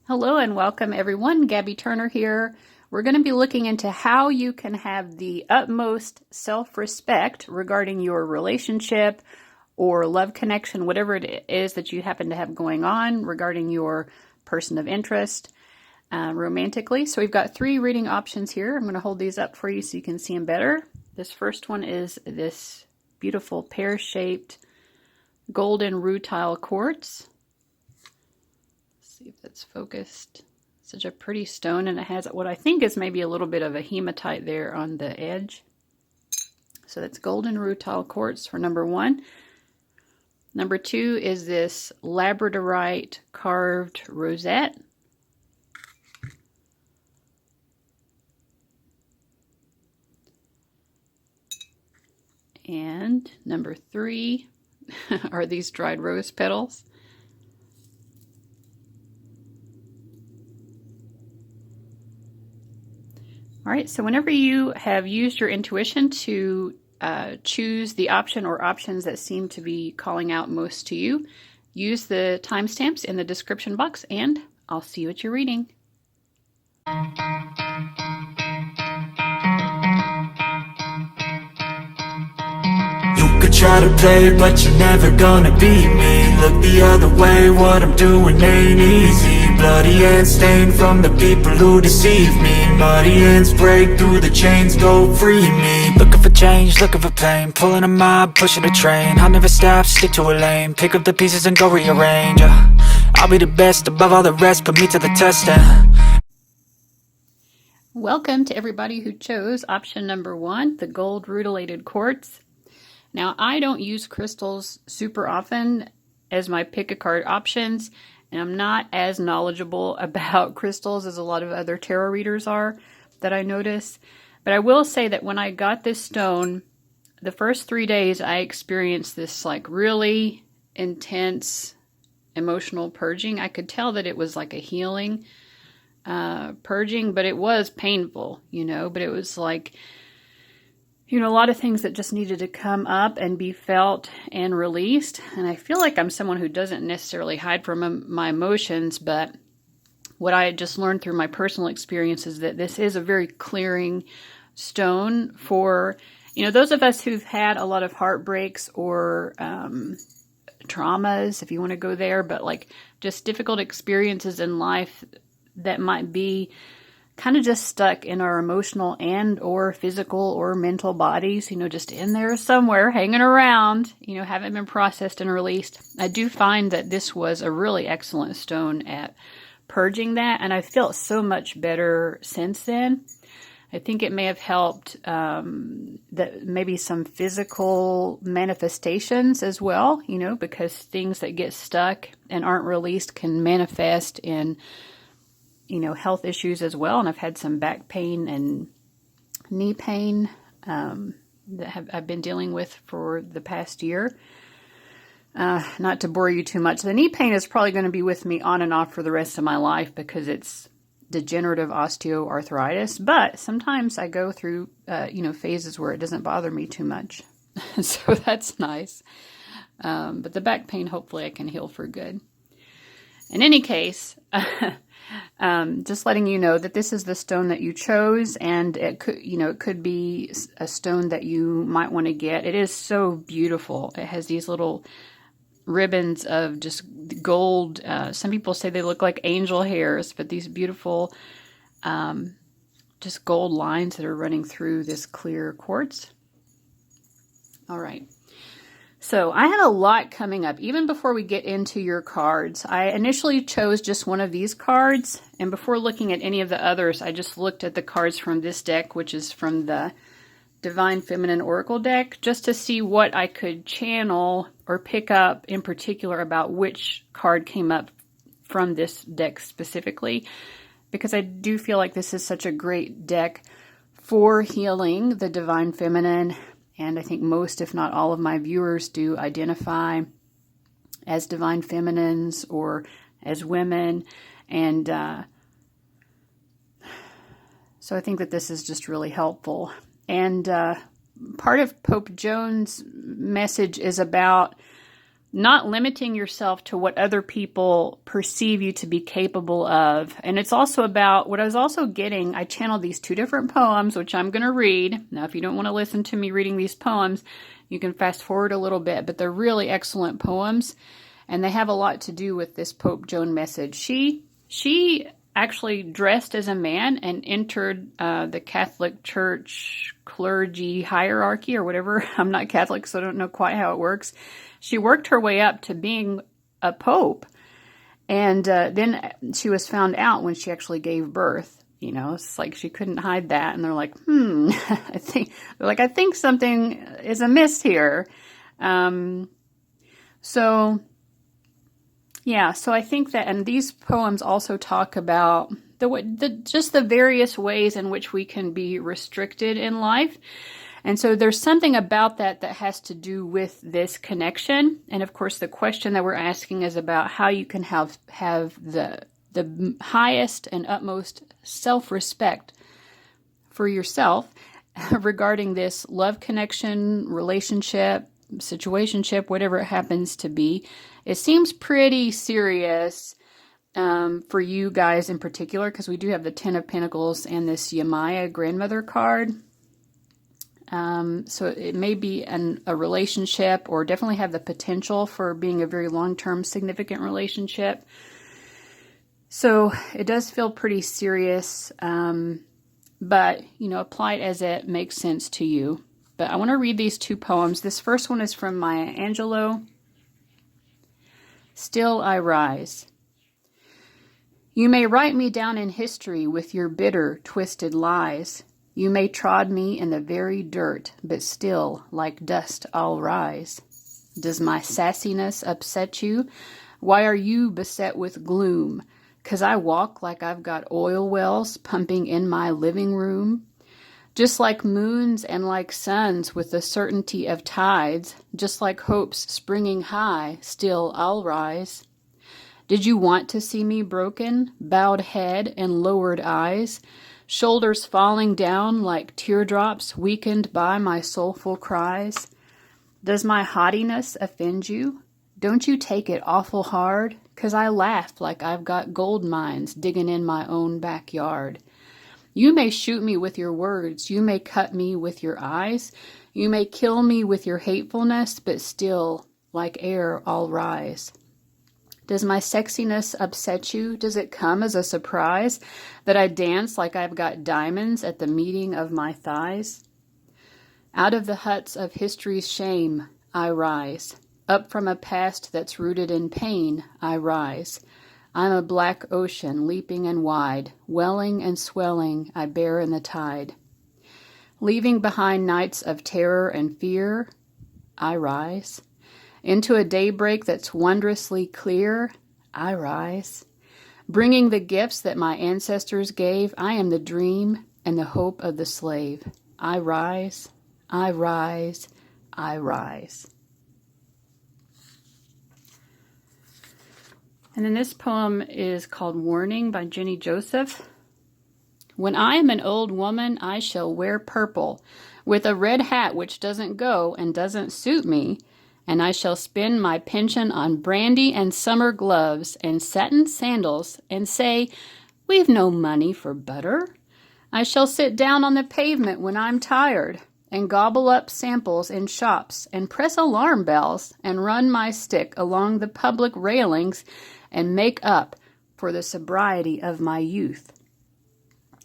Hello and welcome everyone. Gabby Turner here. We're going to be looking into how you can have the utmost self-respect regarding your relationship or love connection, whatever it is that you happen to have going on regarding your person of interest romantically. So we've got 3 reading options here. I'm going to hold these up for you so you can see them better. This first one is this beautiful pear-shaped golden rutile quartz. See if that's focused. Such a pretty stone, and it has what I think is maybe a little bit of a hematite there on the edge. So that's golden rutile quartz for number 1. Number 2 is this Labradorite carved rosette. And number 3 are these dried rose petals. All right, so whenever you have used your intuition to choose the option or options that seem to be calling out most to you, use the timestamps in the description box, and I'll see you at your reading. Try to play, but you're never gonna beat me. Look the other way, what I'm doing ain't easy. Bloody hands stained from the people who deceive me. Muddy hands break through the chains, go free me. Looking for change, looking for pain. Pulling a mob, pushing a train. I'll never stop, stick to a lane. Pick up the pieces and go rearrange. I'll be the best above all the rest, put me to the test. Welcome to everybody who chose option number 1, the gold rutilated quartz. Now, I don't use crystals super often as my pick a card options, and I'm not as knowledgeable about crystals as a lot of other tarot readers are that I notice. But I will say that when I got this stone, the first 3 days I experienced this like really intense emotional purging. I could tell that it was like a healing purging, but it was painful, but it was like, a lot of things that just needed to come up and be felt and released. And I feel like I'm someone who doesn't necessarily hide from my emotions, but what I just learned through my personal experience is that this is a very clearing stone for, those of us who've had a lot of heartbreaks or traumas, if you want to go there, but like just difficult experiences in life that might be kind of just stuck in our emotional and or physical or mental bodies, just in there somewhere, hanging around, haven't been processed and released. I do find that this was a really excellent stone at purging that, and I felt so much better since then. I think it may have helped that maybe some physical manifestations as well, because things that get stuck and aren't released can manifest in health issues as well. And I've had some back pain and knee pain that I've been dealing with for the past year. Not to bore you too much, the knee pain is probably going to be with me on and off for the rest of my life because it's degenerative osteoarthritis. But sometimes I go through, phases where it doesn't bother me too much. So that's nice. But the back pain, hopefully I can heal for good. In any case, just letting you know that this is the stone that you chose, and it could be a stone that you might want to get. It is so beautiful. It has these little ribbons of just gold. Some people say they look like angel hairs, but these beautiful just gold lines that are running through this clear quartz. All right. So I had a lot coming up. Even before we get into your cards, I initially chose just one of these cards. And before looking at any of the others, I just looked at the cards from this deck, which is from the Divine Feminine Oracle deck, just to see what I could channel or pick up in particular about which card came up from this deck specifically. Because I do feel like this is such a great deck for healing the Divine Feminine. And I think most, if not all of my viewers do identify as divine feminines or as women. And so I think that this is just really helpful. And part of Pope Joan's message is about not limiting yourself to what other people perceive you to be capable of. And it's also about what I was also getting. I channeled these 2 different poems, which I'm going to read. Now, if you don't want to listen to me reading these poems, you can fast forward a little bit, but they're really excellent poems. And they have a lot to do with this Pope Joan message. She actually dressed as a man and entered the Catholic Church clergy hierarchy or whatever. I'm not Catholic, so I don't know quite how it works. She worked her way up to being a pope. And then she was found out when she actually gave birth. You know, it's like she couldn't hide that. And they're like, I think something is amiss here. So I think that, and these poems also talk about just the various ways in which we can be restricted in life. And so there's something about that has to do with this connection. And of course, the question that we're asking is about how you can have the highest and utmost self-respect for yourself regarding this love connection, relationship, situationship, whatever it happens to be. It seems pretty serious for you guys in particular, because we do have the 10 of Pentacles and this Yamaya grandmother card. So it may be a relationship, or definitely have the potential for being a very long-term significant relationship. So it does feel pretty serious, but, apply it as it makes sense to you. But I want to read these 2 poems. This first one is from Maya Angelou. Still I rise. You may write me down in history with your bitter, twisted lies. You may trod me in the very dirt, but still, like dust, I'll rise. Does my sassiness upset you? Why are you beset with gloom? 'Cause I walk like I've got oil wells pumping in my living room? Just like moons and like suns with the certainty of tides, just like hopes springing high, still I'll rise. Did you want to see me broken, bowed head and lowered eyes, shoulders falling down like teardrops weakened by my soulful cries? Does my haughtiness offend you? Don't you take it awful hard, 'cause I laugh like I've got gold mines digging in my own backyard. You may shoot me with your words, you may cut me with your eyes, you may kill me with your hatefulness, but still, like air, I'll rise. Does my sexiness upset you? Does it come as a surprise that I dance like I've got diamonds at the meeting of my thighs? Out of the huts of history's shame, I rise. Up from a past that's rooted in pain, I rise. I'm a black ocean, leaping and wide, welling and swelling, I bear in the tide. Leaving behind nights of terror and fear, I rise. Into a daybreak that's wondrously clear, I rise. Bringing the gifts that my ancestors gave, I am the dream and the hope of the slave. I rise, I rise, I rise. And then this poem is called Warning by Jenny Joseph. When I am an old woman, I shall wear purple, with a red hat which doesn't go and doesn't suit me, and I shall spend my pension on brandy and summer gloves and satin sandals, and say, we've no money for butter. I shall sit down on the pavement when I'm tired, and gobble up samples in shops, and press alarm bells, and run my stick along the public railings, and make up for the sobriety of my youth.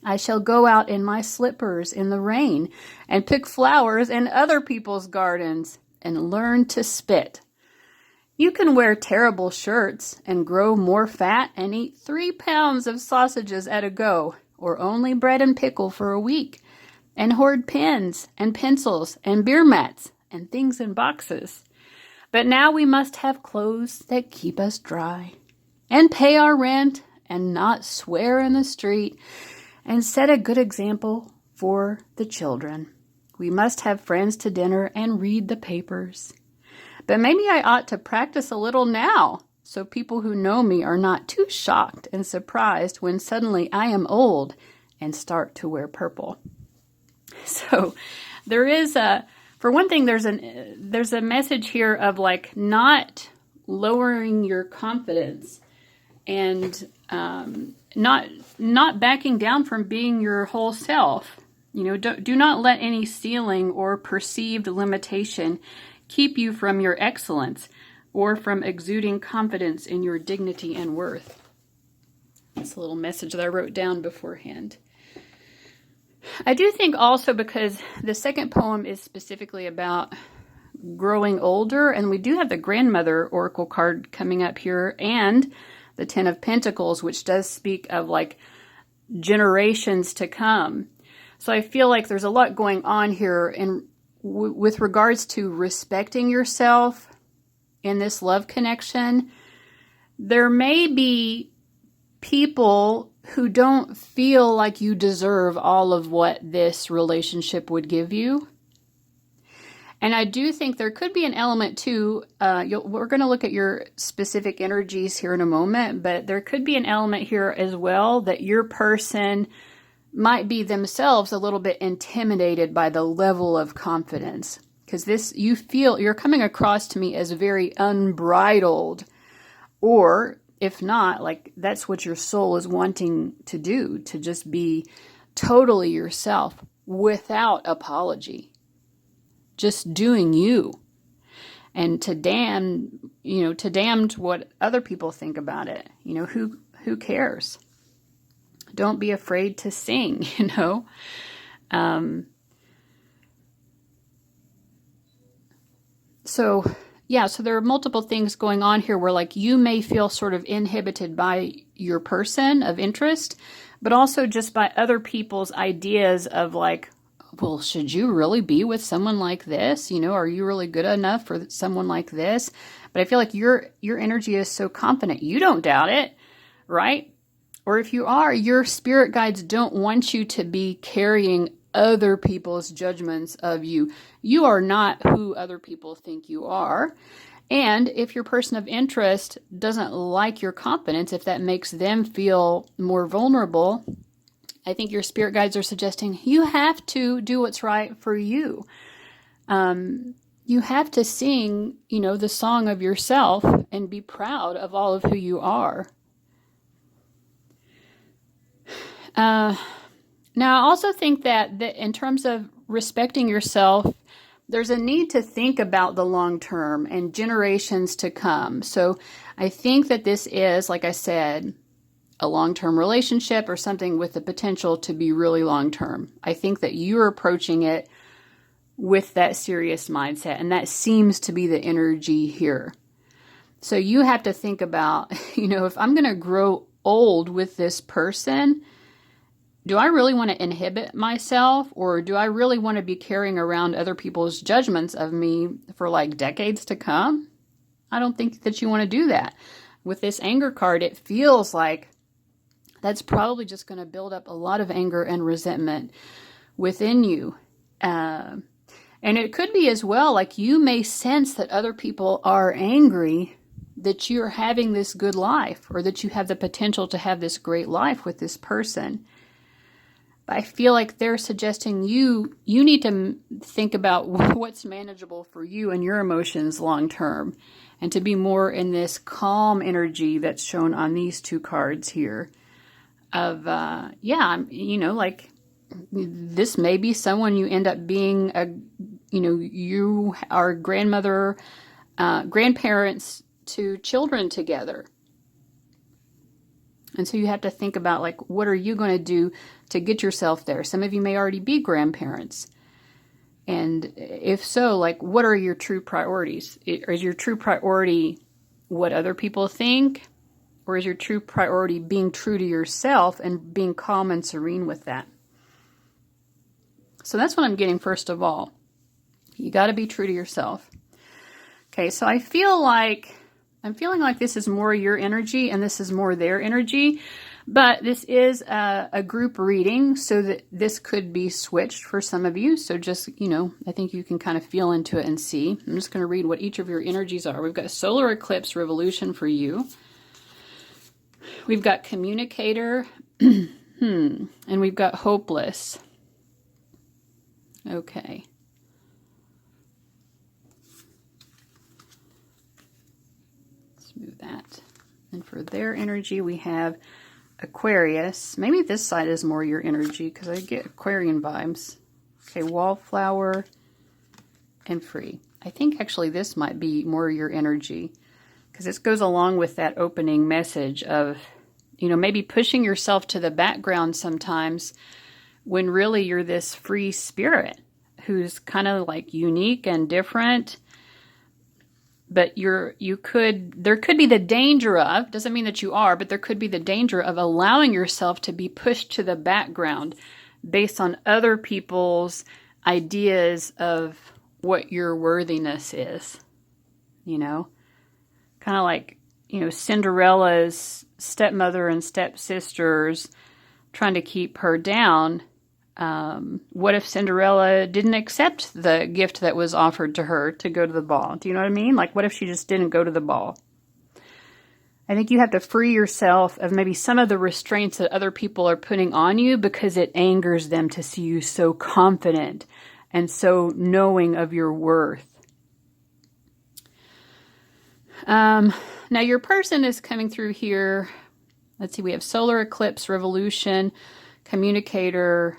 I shall go out in my slippers in the rain and pick flowers in other people's gardens and learn to spit. You can wear terrible shirts and grow more fat and eat 3 pounds of sausages at a go, or only bread and pickle for a week, and hoard pens and pencils and beer mats and things in boxes. But now we must have clothes that keep us dry, and pay our rent, and not swear in the street, and set a good example for the children. We must have friends to dinner and read the papers. But maybe I ought to practice a little now, so people who know me are not too shocked and surprised when suddenly I am old and start to wear purple. So there is for one thing, there's a message here of like not lowering your confidence and not backing down from being your whole self. You know, do not let any ceiling or perceived limitation keep you from your excellence or from exuding confidence in your dignity and worth. That's a little message that I wrote down beforehand. I do think also, because the second poem is specifically about growing older, and we do have the grandmother oracle card coming up here, and the Ten of Pentacles, which does speak of like generations to come. So I feel like there's a lot going on here with regards to respecting yourself in this love connection. There may be people who don't feel like you deserve all of what this relationship would give you. And I do think there could be an element too, we're going to look at your specific energies here in a moment, but there could be an element here as well that your person might be themselves a little bit intimidated by the level of confidence. Because this, you're coming across to me as very unbridled, or if not, like that's what your soul is wanting to do, to just be totally yourself without apology. Just doing you, and to damn what other people think about it. You know, who cares? Don't be afraid to sing, you know. So there are multiple things going on here where like you may feel sort of inhibited by your person of interest, but also just by other people's ideas of like, well, should you really be with someone like this? You know, are you really good enough for someone like this? But I feel like your energy is so confident. You don't doubt it, right? Or if you are, your spirit guides don't want you to be carrying other people's judgments of you. You are not who other people think you are. And if your person of interest doesn't like your confidence, if that makes them feel more vulnerable, I think your spirit guides are suggesting you have to do what's right for you. You have to sing, you know, the song of yourself and be proud of all of who you are. Now, I also think that in terms of respecting yourself, there's a need to think about the long term and generations to come. So I think that this is, like I said, a long-term relationship or something with the potential to be really long-term. I think that you're approaching it with that serious mindset, and that seems to be the energy here. So you have to think about, you know, if I'm going to grow old with this person, do I really want to inhibit myself, or do I really want to be carrying around other people's judgments of me for like decades to come? I don't think that you want to do that. With this anger card, it feels like that's probably just going to build up a lot of anger and resentment within you. And it could be as well, like you may sense that other people are angry that you're having this good life, or that you have the potential to have this great life with this person. But I feel like they're suggesting you need to think about what's manageable for you and your emotions long term, and to be more in this calm energy that's shown on these two cards here. Of, you know, like this may be someone you end up being you are grandparents to children together. And so you have to think about, like, what are you going to do to get yourself there? Some of you may already be grandparents. And if so, like, what are your true priorities? Is your true priority what other people think? Or is your true priority being true to yourself and being calm and serene with that? So that's what I'm getting first of all. You got to be true to yourself. Okay, so I'm feeling like this is more your energy and this is more their energy. But this is a group reading, so that this could be switched for some of you. So just, you know, I think you can kind of feel into it and see. I'm just going to read what each of your energies are. We've got solar eclipse revolution for you. We've got communicator, and we've got hopeless. Okay. move that. And for their energy, we have Aquarius. Maybe this side is more your energy because I get Aquarian vibes. Okay, Wallflower and Free. I think actually this might be more your energy because this goes along with that opening message of, you know, maybe pushing yourself to the background sometimes when really you're this free spirit who's kind of like unique and different. But there could be the danger of, doesn't mean that you are, but there could be the danger of allowing yourself to be pushed to the background based on other people's ideas of what your worthiness is, you know? Kind of like, you know, Cinderella's stepmother and stepsisters trying to keep her down. What if Cinderella didn't accept the gift that was offered to her to go to the ball? Do you know what I mean? Like, what if she just didn't go to the ball? I think you have to free yourself of maybe some of the restraints that other people are putting on you because it angers them to see you so confident and so knowing of your worth. Now, your person is coming through here. Let's see, we have Solar Eclipse, Revolution, Communicator.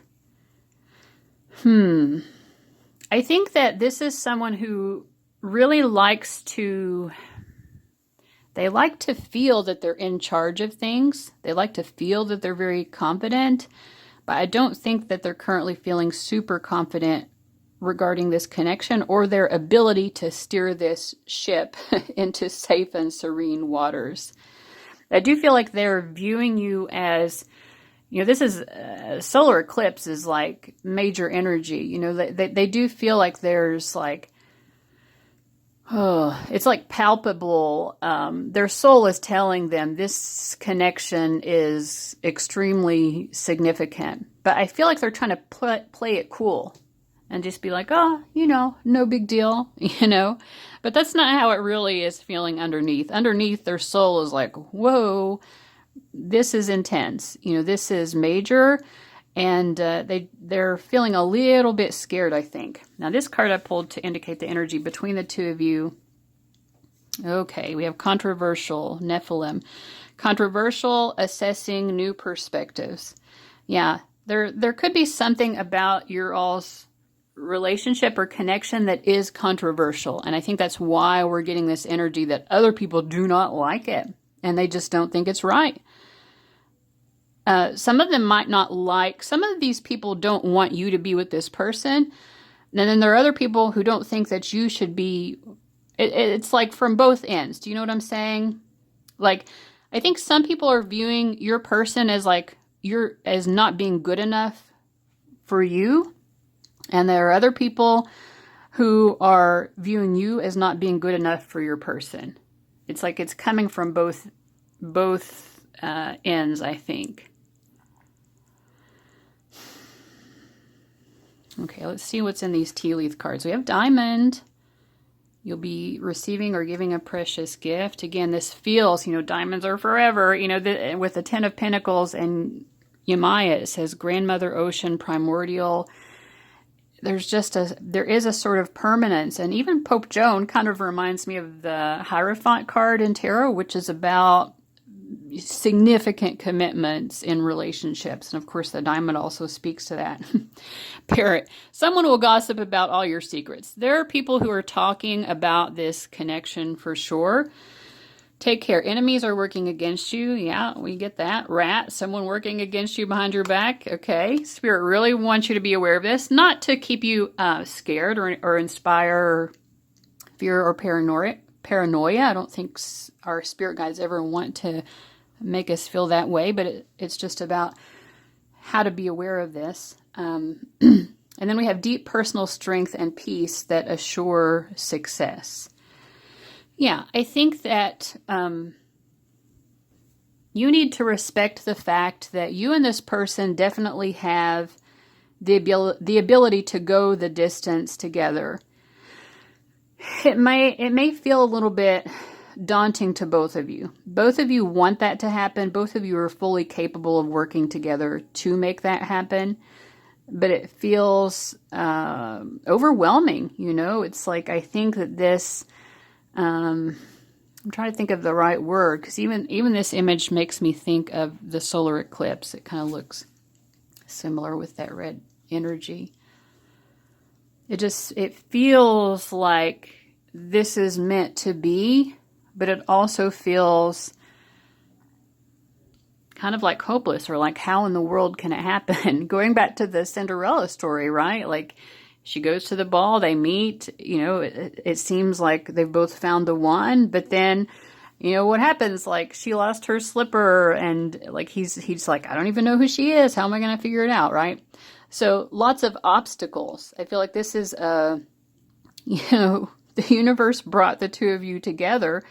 I think that this is someone who really likes to, they like to feel that they're in charge of things. They like to feel that they're very confident, but I don't think that they're currently feeling super confident regarding this connection or their ability to steer this ship into safe and serene waters. I do feel like they're viewing you as, you know, this is solar eclipse is like major energy. You know, they do feel like there's like, oh, it's like palpable. Their soul is telling them this connection is extremely significant. But I feel like they're trying to play it cool and just be like, oh, you know, no big deal, you know. But that's not how it really is feeling underneath. Underneath, their soul is like, whoa, this is intense. You know, this is major. And they're feeling a little bit scared, I think. Now, this card I pulled to indicate the energy between the two of you. Okay, we have controversial, Nephilim. Controversial, assessing new perspectives. Yeah, there could be something about your all's relationship or connection that is controversial. And I think that's why we're getting this energy that other people do not like it. And they just don't think it's right. Some of them might not like, some of these people don't want you to be with this person. And then there are other people who don't think that you should be, it's like from both ends. Do you know what I'm saying? Like, I think some people are viewing your person as like, as not being good enough for you. And there are other people who are viewing you as not being good enough for your person. It's like it's coming from both ends, I think. Okay, let's see what's in these tea leaf cards. We have Diamond. You'll be receiving or giving a precious gift. Again, this feels, you know, diamonds are forever. You know, with the Ten of Pentacles and Yamaya, it says grandmother, ocean, primordial. There is a sort of permanence. And even Pope Joan kind of reminds me of the Hierophant card in tarot, which is about significant commitments in relationships. And of course, the diamond also speaks to that. Parrot. Someone will gossip about all your secrets. There are people who are talking about this connection for sure. Take care. Enemies are working against you. Yeah, we get that. Rat. Someone working against you behind your back. Okay. Spirit really wants you to be aware of this. Not to keep you scared or inspire fear or paranoia. I don't think our spirit guides ever want to make us feel that way, but it's just about how to be aware of this. And then we have deep personal strength and peace that assure success. Yeah, I think that you need to respect the fact that you and this person definitely have the ability to go the distance together. It may feel a little bit daunting to both of you. Both of you want that to happen. Both of you are fully capable of working together to make that happen. But it feels overwhelming, you know? It's like, I think that this, I'm trying to think of the right word, because even this image makes me think of the solar eclipse. It kind of looks similar with that red energy. It feels like this is meant to be, but it also feels kind of like hopeless, or like, how in the world can it happen? Going back to the Cinderella story, right? Like, she goes to the ball, they meet, it seems like they've both found the one, but then, what happens? Like, she lost her slipper, and like, he's like, I don't even know who she is. How am I going to figure it out, right? So lots of obstacles. I feel like this is, the universe brought the two of you together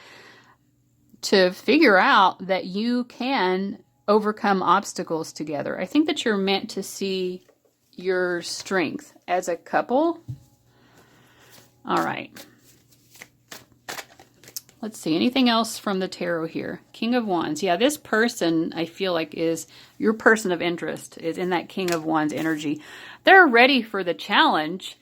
to figure out that you can overcome obstacles together. I think that you're meant to see your strength as a couple. All right. Let's see. Anything else from the tarot here? King of Wands. Yeah, this person, I feel like, is your person of interest, is in that King of Wands energy. They're ready for the challenge,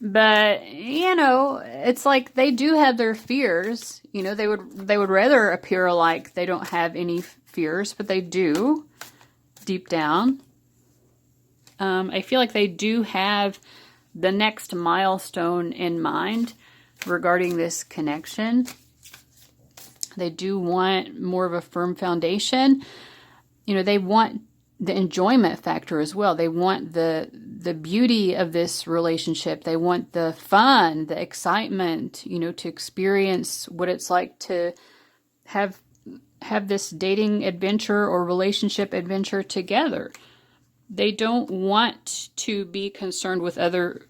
but, it's like they do have their fears. They would rather appear like they don't have any fears, but they do deep down. I feel like they do have the next milestone in mind regarding this connection. They do want more of a firm foundation. They want the enjoyment factor as well. They want the beauty of this relationship. They want the fun, the excitement, to experience what it's like to have this dating adventure or relationship adventure together. They don't want to be concerned with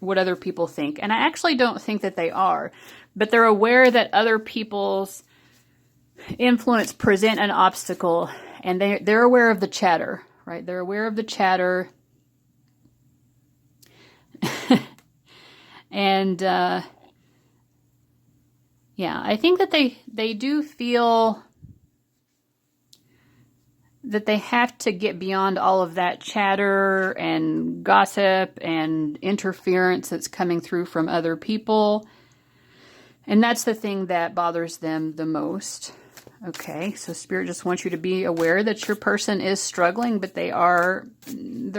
what other people think. And I actually don't think that they are, but they're aware that other people's influence present an obstacle, and they're aware of the chatter, right? They're aware of the chatter. And yeah, I think that they do feel that they have to get beyond all of that chatter and gossip and interference that's coming through from other people. And that's the thing that bothers them the most. Okay, so Spirit just wants you to be aware that your person is struggling, but they're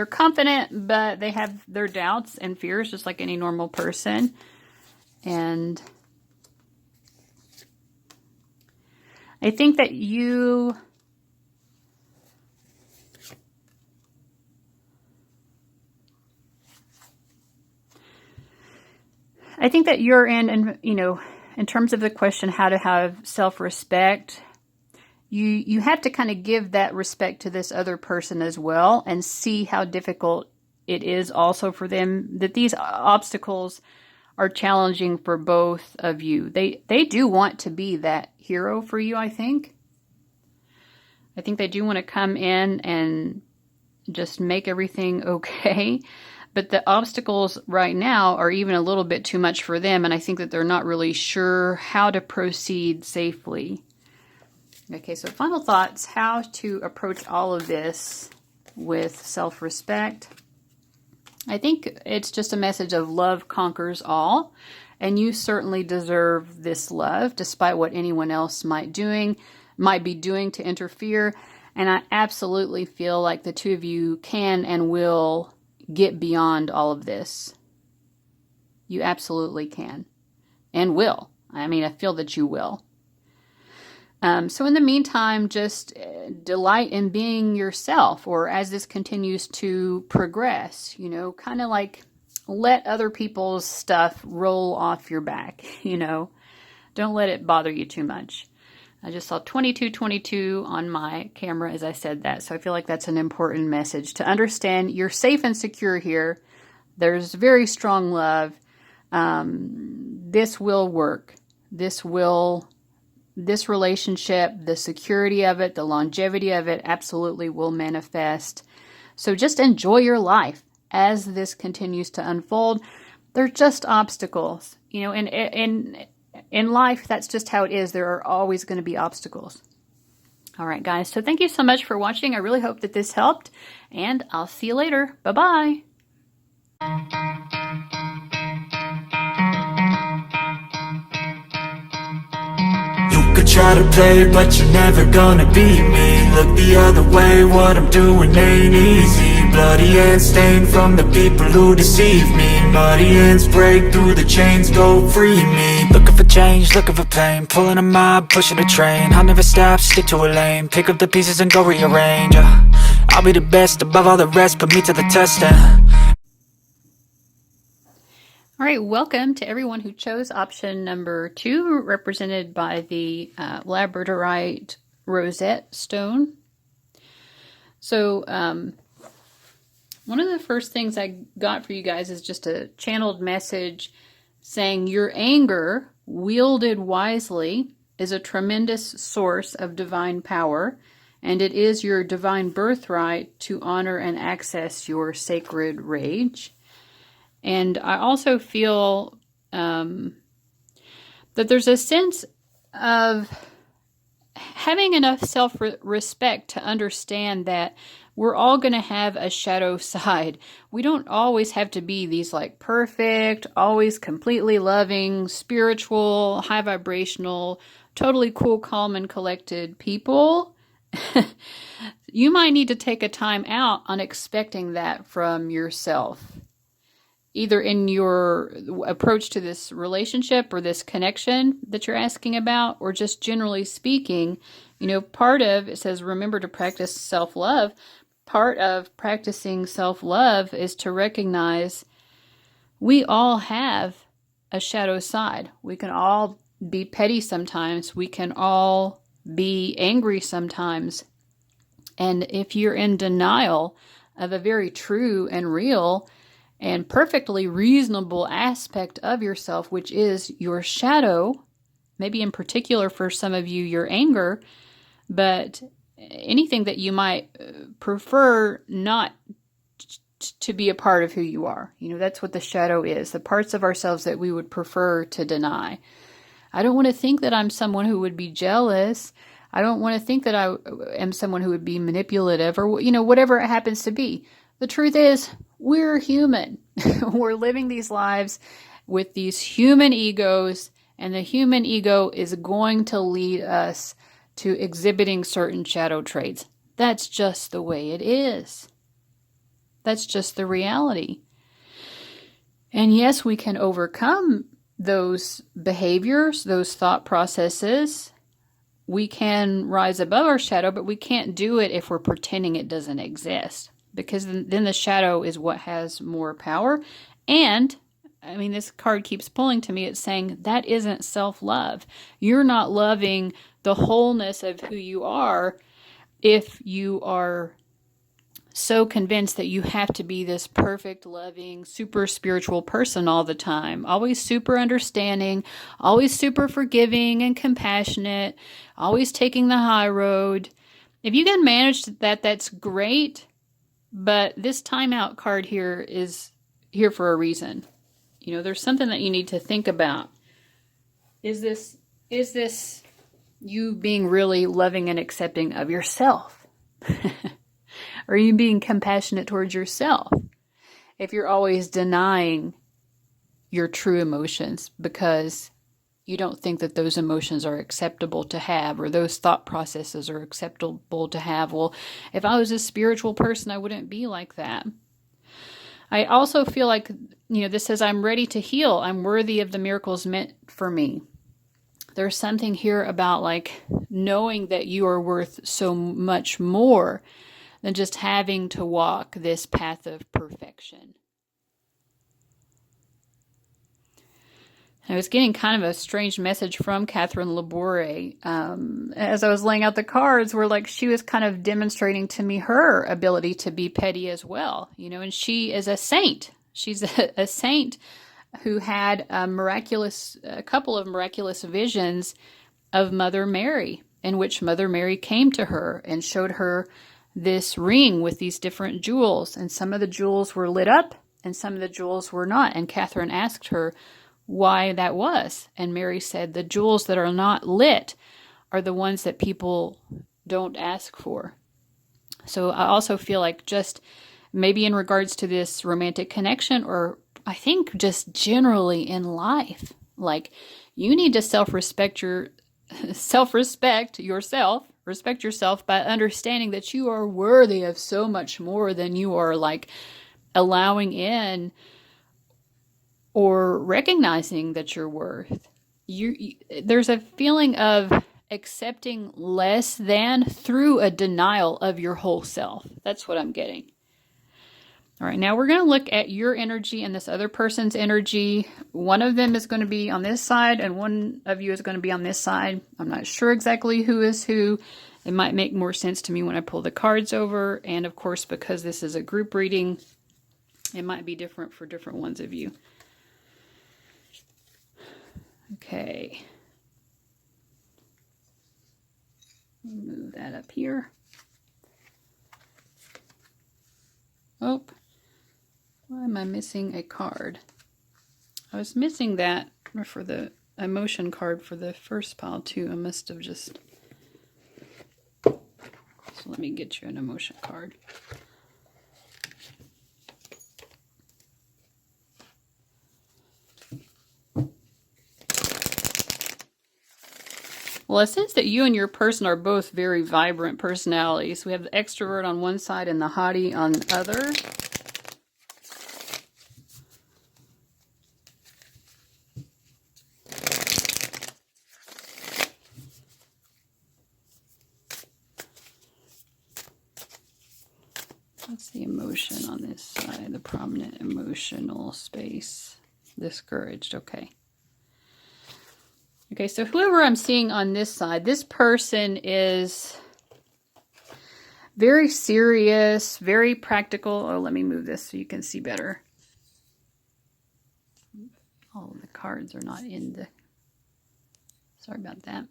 confident, but they have their doubts and fears just like any normal person. And I think that you're in terms of the question, how to have self-respect, you have to kind of give that respect to this other person as well, and see how difficult it is also for them, that these obstacles are challenging for both of you. They do want to be that hero for you, I think. I think they do want to come in and just make everything okay. But the obstacles right now are even a little bit too much for them, and I think that they're not really sure how to proceed safely. Okay, so final thoughts, how to approach all of this with self-respect. I think it's just a message of love conquers all, and you certainly deserve this love, despite what anyone else might be doing to interfere. And I absolutely feel like the two of you can and will get beyond all of this. You absolutely can and will. I mean, I feel that you will. So in the meantime, just delight in being yourself, or as this continues to progress, kind of like let other people's stuff roll off your back, Don't let it bother you too much. I just saw 2222 on my camera as I said that, so I feel like that's an important message to understand. You're safe and secure here. There's very strong love. This will work. This relationship, the security of it, the longevity of it absolutely will manifest. So just enjoy your life as this continues to unfold. They're just obstacles, and in life, that's just how it is. There are always going to be obstacles. All right, guys. So thank you so much for watching. I really hope that this helped, and I'll see you later. Bye-bye. try to play, but you're never gonna beat me. Look the other way, what I'm doing ain't easy. Bloody hands stained from the people who deceive me. Muddy hands break through the chains, go free me. Looking for change, looking for pain, pulling a mob, pushing a train. I'll never stop, stick to a lane, pick up the pieces and go rearrange. I'll be the best above all the rest, put me to the test. All right, welcome to everyone who chose option number 2, represented by the Labradorite Rosette stone. So, one of the first things I got for you guys is just a channeled message saying your anger, wielded wisely, is a tremendous source of divine power, and it is your divine birthright to honor and access your sacred rage. And I also feel that there's a sense of having enough self-respect to understand that we're all going to have a shadow side. We don't always have to be these like perfect, always completely loving, spiritual, high vibrational, totally cool, calm, and collected people. You might need to take a time out on expecting that from yourself, either in your approach to this relationship or this connection that you're asking about, or just generally speaking. You know, part of it says, remember to practice self-love. Part of practicing self-love is to recognize we all have a shadow side. We can all be petty sometimes. We can all be angry sometimes. And if you're in denial of a very true and real and perfectly reasonable aspect of yourself, which is your shadow, maybe in particular for some of you, your anger, but anything that you might prefer not to be a part of who you are. You know, that's what the shadow is, the parts of ourselves that we would prefer to deny. I don't want to think that I'm someone who would be jealous. I don't want to think that I am someone who would be manipulative or, you know, whatever it happens to be. The truth is, we're human. We're living these lives with these human egos, and the human ego is going to lead us to exhibiting certain shadow traits. That's just the way it is. That's just the reality. And yes, we can overcome those behaviors, those thought processes. We can rise above our shadow, but we can't do it if we're pretending it doesn't exist. Because then the shadow is what has more power. And, I mean, this card keeps pulling to me. It's saying that isn't self-love. You're not loving the wholeness of who you are if you are so convinced that you have to be this perfect, loving, super spiritual person all the time. Always super understanding, always super forgiving and compassionate, always taking the high road. If you can manage that, that's great. But this timeout card here is here for a reason. You know, there's something that you need to think about. Is this you being really loving and accepting of yourself? Are you being compassionate towards yourself? If you're always denying your true emotions because you don't think that those emotions are acceptable to have, or those thought processes are acceptable to have. Well, if I was a spiritual person, I wouldn't be like that. I also feel like, you know, this says, I'm ready to heal. I'm worthy of the miracles meant for me. There's something here about like knowing that you are worth so much more than just having to walk this path of perfection. I was getting kind of a strange message from Catherine Labore as I was laying out the cards, where like she was kind of demonstrating to me her ability to be petty as well, you know, and she is a saint. She's a saint who had a couple of miraculous visions of Mother Mary, in which Mother Mary came to her and showed her this ring with these different jewels, and some of the jewels were lit up and some of the jewels were not. And Catherine asked her why that was. And Mary said, the jewels that are not lit are the ones that people don't ask for. So I also feel like just maybe in regards to this romantic connection, or I think just generally in life, like you need to self-respect self-respect yourself, respect yourself by understanding that you are worthy of so much more than you are like allowing in or recognizing that you're worth. There's a feeling of accepting less than through a denial of your whole self. That's what I'm getting. All right, now we're going to look at your energy and this other person's energy. One of them is going to be on this side and one of you is going to be on this side. I'm not sure exactly who is who. It might make more sense to me when I pull the cards over. And of course, because this is a group reading, it might be different for different ones of you. Okay. Move that up here. Oh. Why am I missing a card? I was missing that for the emotion card for the first pile too. I must have just... So let me get you an emotion card. Well, I sense that you and your person are both very vibrant personalities. We have the extrovert on one side and the haughty on the other. What's the emotion on this side? The prominent emotional space. Discouraged. Okay. Okay, so whoever I'm seeing on this side, this person is very serious, very practical. Oh, let me move this so you can see better. All the cards are not in the... Sorry about that.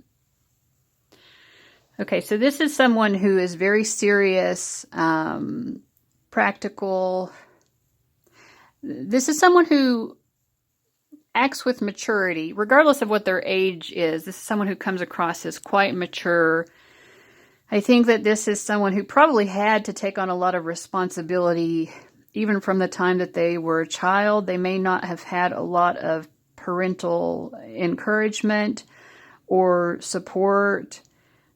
Okay, so this is someone who is very serious, practical. This is someone who acts with maturity, regardless of what their age is. This is someone who comes across as quite mature. I think that this is someone who probably had to take on a lot of responsibility, even from the time that they were a child. They may not have had a lot of parental encouragement or support.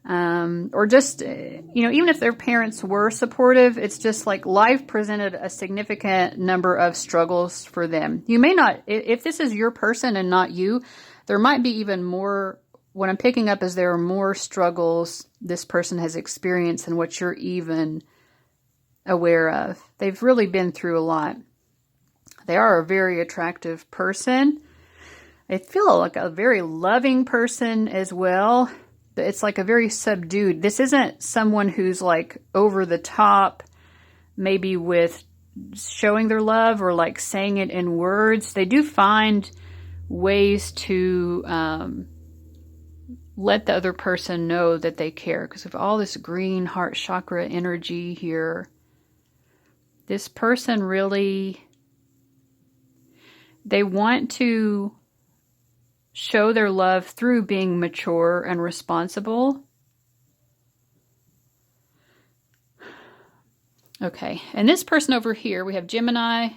Or just, even if their parents were supportive, it's just like life presented a significant number of struggles for them. You may not, if this is your person and not you, there might be even more. What I'm picking up is there are more struggles this person has experienced than what you're even aware of. They've really been through a lot. They are a very attractive person. I feel like a very loving person as well. It's like a very subdued. This isn't someone who's like over the top, maybe with showing their love or like saying it in words. They do find ways to let the other person know that they care. Because of all this green heart chakra energy here, this person really, they want to show their love through being mature and responsible. Okay, and this person over here, we have Gemini,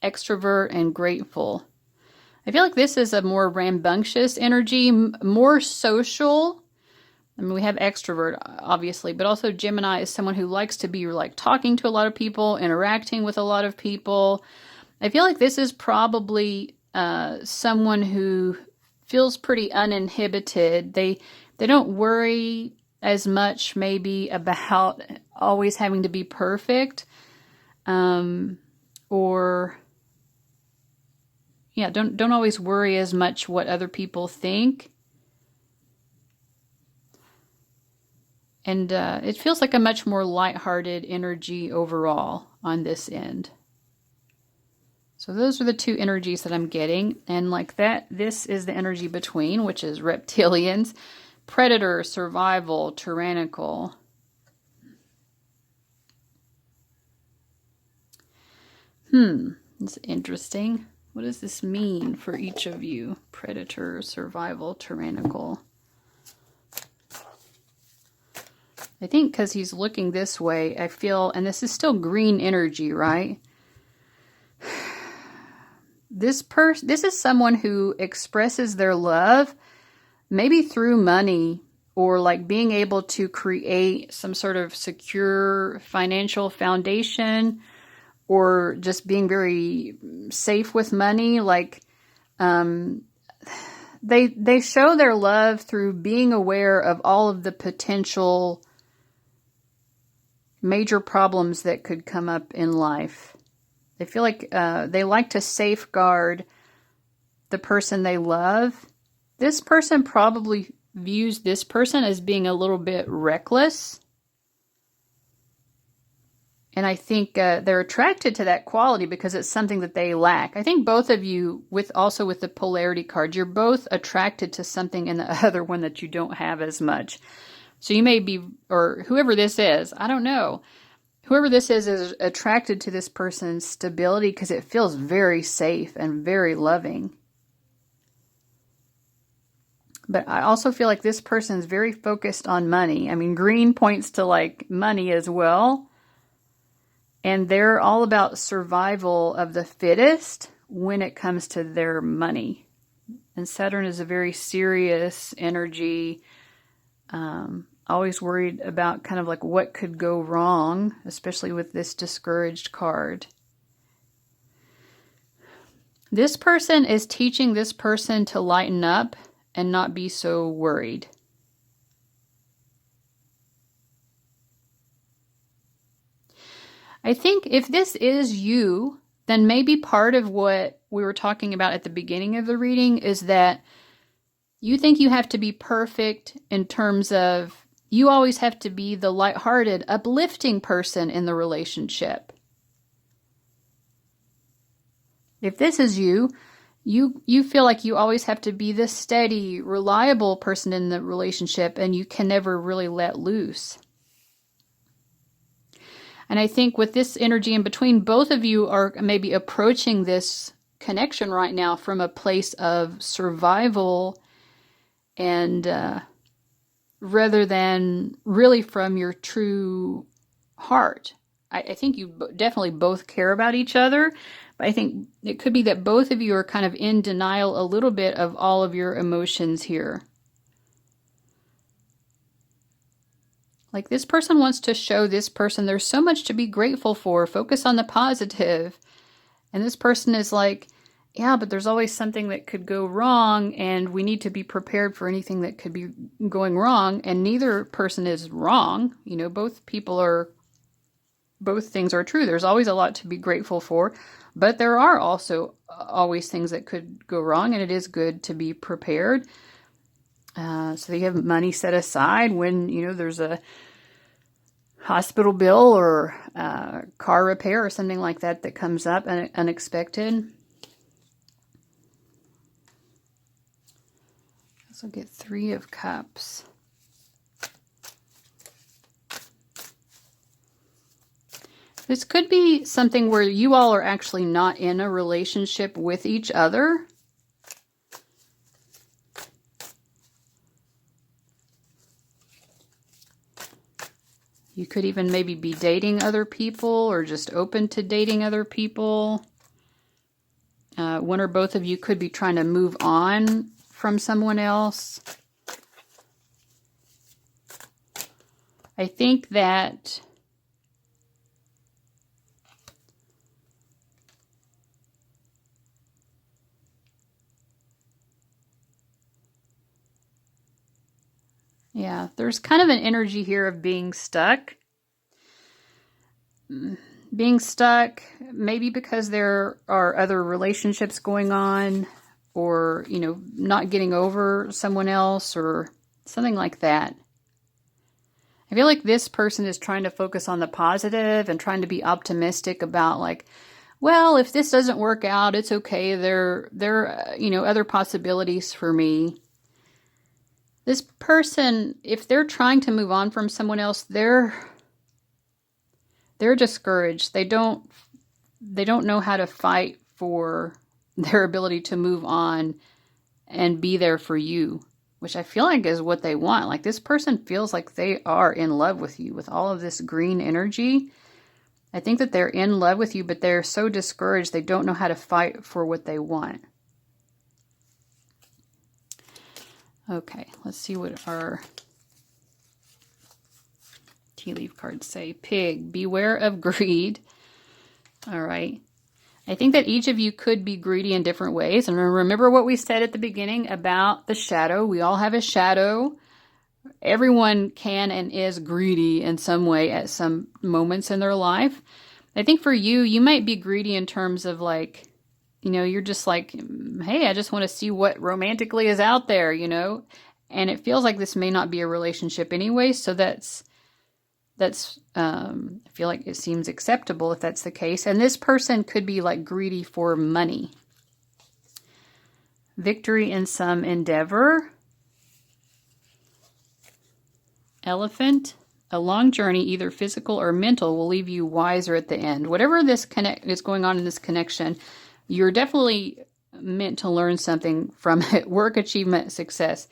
extrovert, and grateful. I feel like this is a more rambunctious energy, more social. I mean, we have extrovert, obviously, but also Gemini is someone who likes to be like talking to a lot of people, interacting with a lot of people. I feel like this is probably someone who feels pretty uninhibited. They don't worry as much maybe about always having to be perfect, or don't always worry as much what other people think. And it feels like a much more lighthearted energy overall on this end. So those are the two energies that I'm getting. And like that, this is the energy between, which is reptilians, predator, survival, tyrannical. It's interesting. What does this mean for each of you? Predator, survival, tyrannical. I think because he's looking this way, I feel, and this is still green energy, right? This is someone who expresses their love maybe through money, or like being able to create some sort of secure financial foundation, or just being very safe with money. Like, they show their love through being aware of all of the potential major problems that could come up in life. They feel like they like to safeguard the person they love. This person probably views this person as being a little bit reckless. And I think they're attracted to that quality because it's something that they lack. I think both of you, with the polarity card, you're both attracted to something in the other one that you don't have as much. So you may be, or whoever this is, I don't know. Whoever this is attracted to this person's stability because it feels very safe and very loving. But I also feel like this person's very focused on money. I mean, green points to like money as well. And they're all about survival of the fittest when it comes to their money. And Saturn is a very serious energy. Always worried about kind of like what could go wrong, especially with this discouraged card. This person is teaching this person to lighten up and not be so worried. I think if this is you, then maybe part of what we were talking about at the beginning of the reading is that you think you have to be perfect in terms of you always have to be the lighthearted, uplifting person in the relationship. If this is you, you feel like you always have to be the steady, reliable person in the relationship, and you can never really let loose. And I think with this energy in between, both of you are maybe approaching this connection right now from a place of survival and rather than really from your true heart. I think you definitely both care about each other, but I think it could be that both of you are kind of in denial a little bit of all of your emotions here. Like this person wants to show this person there's so much to be grateful for. Focus on the positive. And this person is like, yeah, but there's always something that could go wrong, and we need to be prepared for anything that could be going wrong. And neither person is wrong. You know, both things are true. There's always a lot to be grateful for, but there are also always things that could go wrong, and it is good to be prepared. So you have money set aside when, you know, there's a hospital bill or car repair or something like that that comes up unexpected. So get 3 of Cups. This could be something where you all are actually not in a relationship with each other. You could even maybe be dating other people or just open to dating other people. One or both of you could be trying to move on from someone else. I think that yeah, there's kind of an energy here of being stuck. Being stuck, maybe because there are other relationships going on, or, you know, not getting over someone else or something like that. I feel like this person is trying to focus on the positive and trying to be optimistic about, like, well, if this doesn't work out, it's okay. There are, you know, other possibilities for me. This person, if they're trying to move on from someone else, they're discouraged. They don't know how to fight for their ability to move on and be there for you, which I feel like is what they want. Like this person feels like they are in love with you with all of this green energy. I think that they're in love with you, but they're so discouraged they don't know how to fight for what they want. Okay, let's see what our tea leaf cards say. Pig, beware of greed. All right. I think that each of you could be greedy in different ways. And remember what we said at the beginning about the shadow. We all have a shadow. Everyone can and is greedy in some way at some moments in their life. I think for you, you might be greedy in terms of like, you know, you're just like, hey, I just want to see what romantically is out there, you know? And it feels like this may not be a relationship anyway. So that's I feel like it seems acceptable if that's the case. And this person could be like greedy for money. Victory in some endeavor. Elephant. A long journey, either physical or mental, will leave you wiser at the end. Whatever this is going on in this connection, you're definitely meant to learn something from it. Work, achievement, success.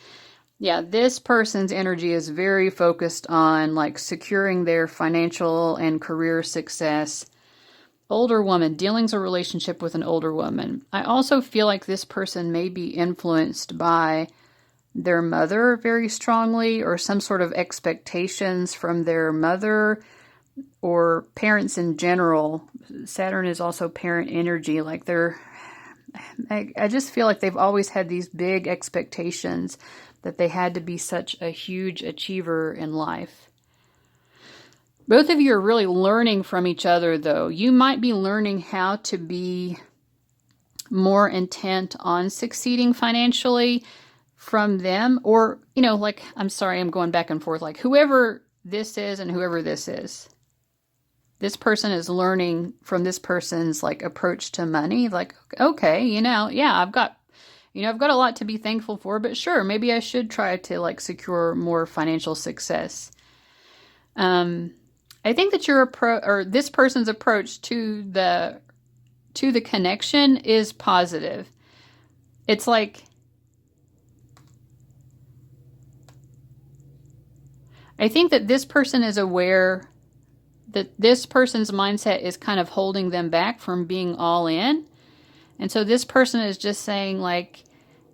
Yeah, this person's energy is very focused on like securing their financial and career success. Older woman, dealings or relationship with an older woman. I also feel like this person may be influenced by their mother very strongly, or some sort of expectations from their mother or parents in general. Saturn is also parent energy. Like I just feel like they've always had these big expectations that they had to be such a huge achiever in life. Both of you are really learning from each other, though. You might be learning how to be more intent on succeeding financially from them, or, you know, like, I'm sorry, I'm going back and forth, like whoever this is and whoever this is. This person is learning from this person's like approach to money. Like, okay, you know, yeah, I've got a lot to be thankful for, but sure, maybe I should try to like secure more financial success. I think that this person's approach to the connection is positive. It's like, I think that this person is aware that this person's mindset is kind of holding them back from being all in. And so this person is just saying like,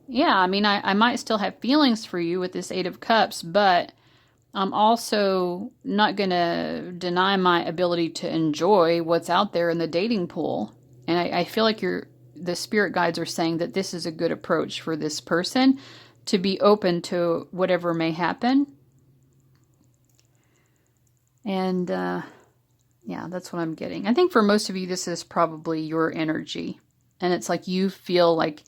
yeah, I mean, I might still have feelings for you with this Eight of Cups, but I'm also not going to deny my ability to enjoy what's out there in the dating pool. And I feel like the spirit guides are saying that this is a good approach for this person to be open to whatever may happen. And yeah, that's what I'm getting. I think for most of you, this is probably your energy. And it's like you feel like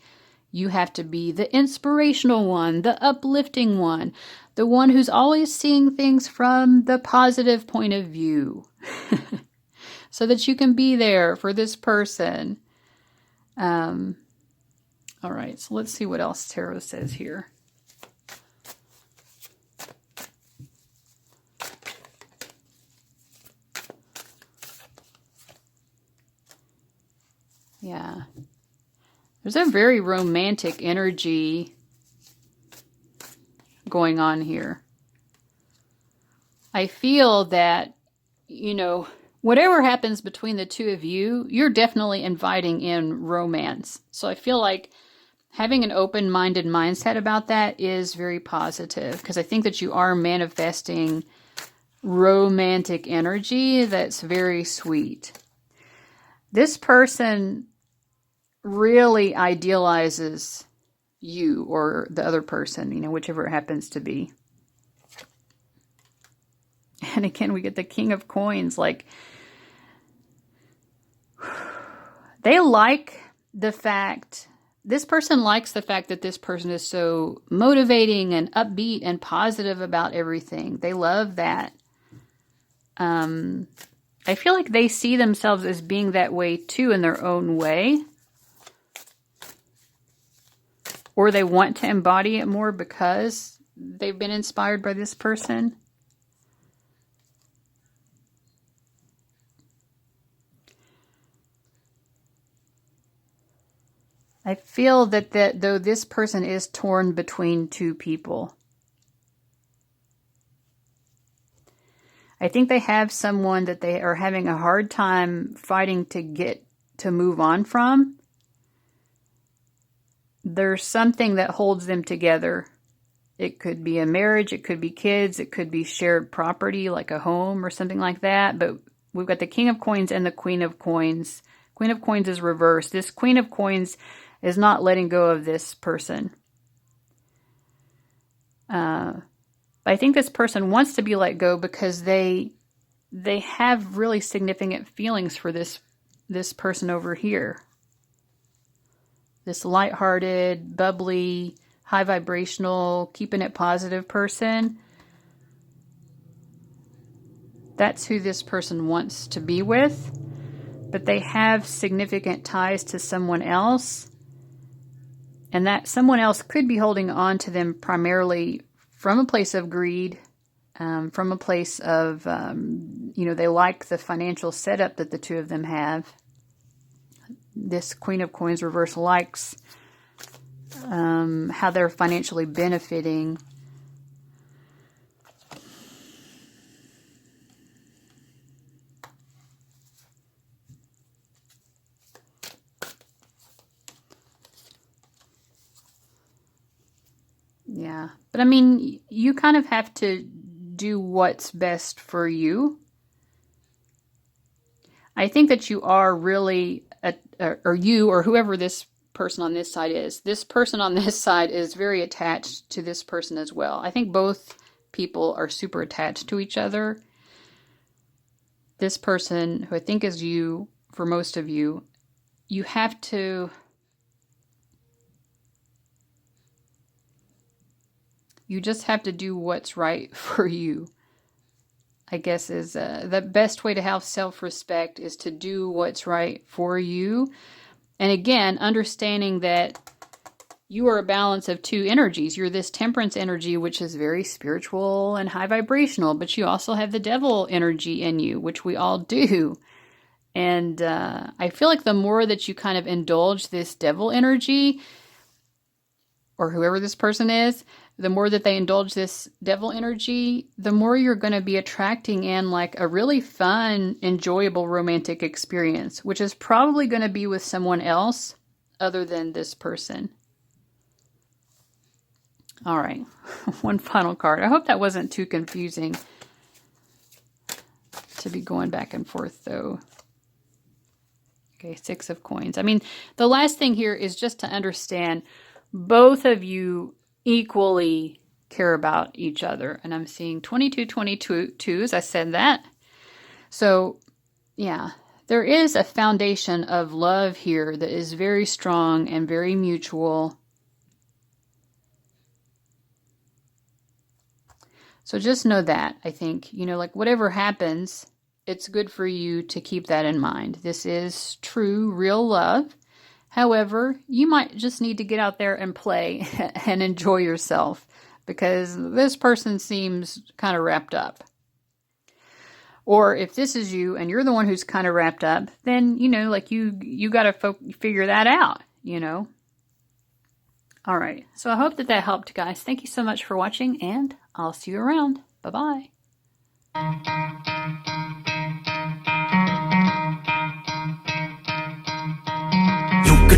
you have to be the inspirational one, the uplifting one, the one who's always seeing things from the positive point of view so that you can be there for this person. All right, so let's see what else Tarot says here. Yeah. There's a very romantic energy going on here. I feel that, you know, whatever happens between the two of you, you're definitely inviting in romance. So I feel like having an open-minded mindset about that is very positive, because I think that you are manifesting romantic energy that's very sweet. This person really idealizes you or the other person, you know, whichever it happens to be. And again, we get the King of Coins. Like, they like the fact, this person likes the fact that this person is so motivating and upbeat and positive about everything. They love that. I feel like they see themselves as being that way too in their own way. Or they want to embody it more because they've been inspired by this person. I feel that though this person is torn between two people, I think they have someone that they are having a hard time fighting to get to move on from. There's something that holds them together It could be a marriage, it could be kids, it could be shared property like a home or something like that. But we've got the King of Coins and the Queen of Coins. Queen of Coins is reversed. This Queen of Coins is not letting go of this person. I think this person wants to be let go because they have really significant feelings for this person over here. This lighthearted, bubbly, high vibrational, keeping it positive person. That's who this person wants to be with. But they have significant ties to someone else. And that someone else could be holding on to them primarily from a place of greed, from a place of, they like the financial setup that the two of them have. This Queen of Coins reverse likes how they're financially benefiting. Yeah, but I mean, you kind of have to do what's best for you. I think that you are really, or you or whoever this person on this side is, this person on this side is very attached to this person as well. I think both people are super attached to each other. This person, who I think is you, for most of you, you have to... You just have to do what's right for you, I guess, is the best way to have self-respect is to do what's right for you. And again, understanding that you are a balance of two energies. You're this temperance energy, which is very spiritual and high vibrational, but you also have the devil energy in you, which we all do. And I feel like the more that you kind of indulge this devil energy, or whoever this person is, the more that they indulge this devil energy, the more you're going to be attracting in like a really fun, enjoyable romantic experience, which is probably going to be with someone else other than this person. All right, one final card. I hope that wasn't too confusing to be going back and forth though. Okay, 6 of Coins. I mean, the last thing here is just to understand both of you equally care about each other. And I'm seeing 22 I said that. So, yeah, there is a foundation of love here that is very strong and very mutual. So just know that, I think, like whatever happens, it's good for you to keep that in mind. This is true, real love. However, you might just need to get out there and play and enjoy yourself because this person seems kind of wrapped up. Or if this is you and you're the one who's kind of wrapped up, then, like you got to figure that out, All right. So I hope that helped, guys. Thank you so much for watching, and I'll see you around. Bye-bye.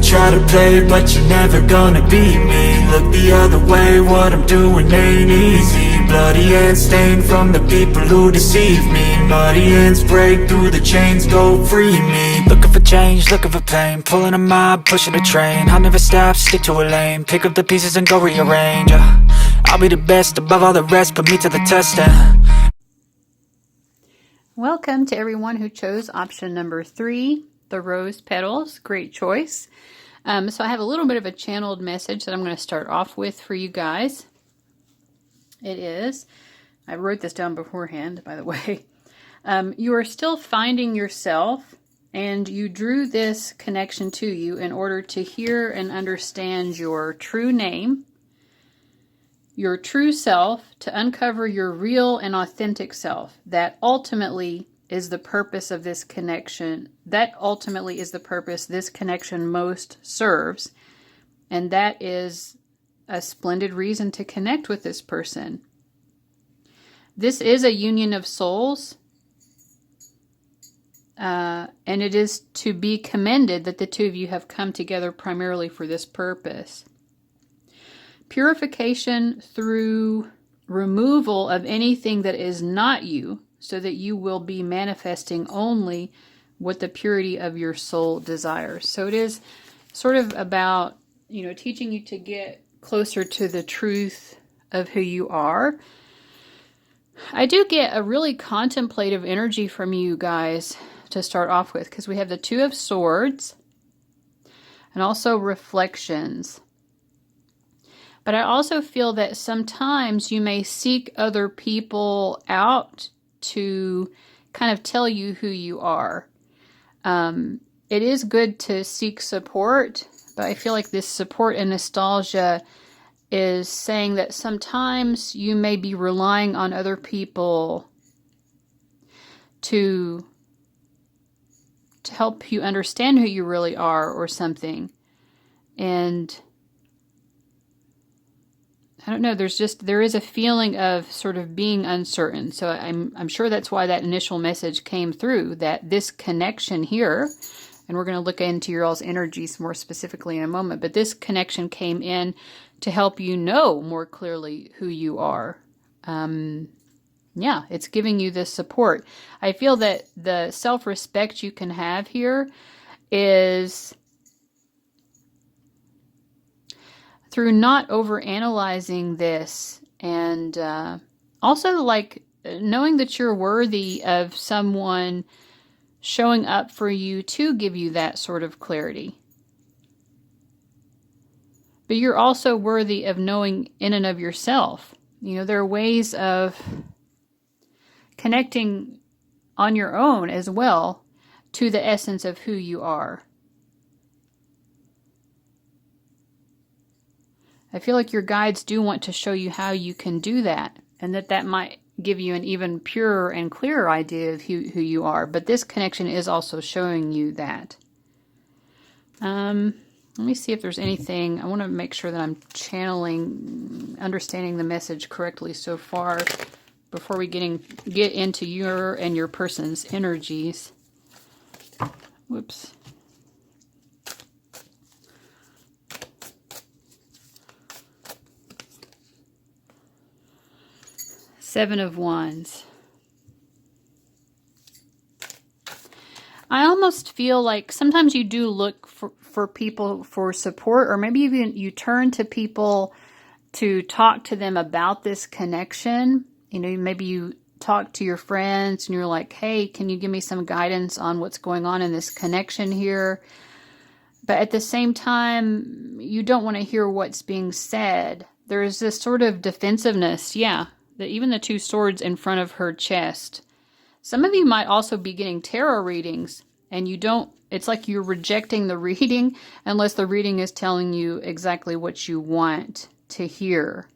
Try to play, but you're never gonna beat me. Look the other way, what I'm doing ain't easy. Bloody hands stained from the people who deceive me. Muddy hands break through the chains, go free me. Looking for change, looking for pain, pulling a mob, pushing a train. I'll never stop, stick to a lane, pick up the pieces and go rearrange. I'll be the best above all the rest, put me to the test. Welcome to everyone who chose option number 3, the Rose Petals. Great choice. So I have a little bit of a channeled message that I'm going to start off with for you guys. It is, I wrote this down beforehand, by the way. You are still finding yourself, and you drew this connection to you in order to hear and understand your true name, your true self, to uncover your real and authentic self. That ultimately is the purpose of this connection. That ultimately is the purpose this connection most serves. And that is a splendid reason to connect with this person. This is a union of souls. And it is to be commended that the two of you have come together primarily for this purpose. Purification through removal of anything that is not you, so that you will be manifesting only what the purity of your soul desires. So it is sort of about, teaching you to get closer to the truth of who you are. I do get a really contemplative energy from you guys to start off with, because we have the Two of Swords and also reflections. But I also feel that sometimes you may seek other people out to kind of tell you who you are. It is good to seek support, but I feel like this support and nostalgia is saying that sometimes you may be relying on other people to help you understand who you really are or something. And I don't know, there is a feeling of sort of being uncertain. So I'm sure that's why that initial message came through, that this connection here, and we're going to look into your all's energies more specifically in a moment, but this connection came in to help you know more clearly who you are. Yeah, it's giving you this support. I feel that the self-respect you can have here is through not overanalyzing this, and also like knowing that you're worthy of someone showing up for you to give you that sort of clarity. But you're also worthy of knowing in and of yourself. There are ways of connecting on your own as well to the essence of who you are. I feel like your guides do want to show you how you can do that, and that might give you an even purer and clearer idea of who you are. But this connection is also showing you that. Let me see if there's anything. I want to make sure that I'm understanding the message correctly so far before we get into your and your person's energies. Whoops. Seven of Wands. I almost feel like sometimes you do look for people for support, or maybe even you turn to people to talk to them about this connection. Maybe you talk to your friends and you're like, hey, can you give me some guidance on what's going on in this connection here? But at the same time, you don't want to hear what's being said. There's this sort of defensiveness, even the Two Swords in front of her chest. Some of you might also be getting tarot readings, and it's like you're rejecting the reading unless the reading is telling you exactly what you want to hear.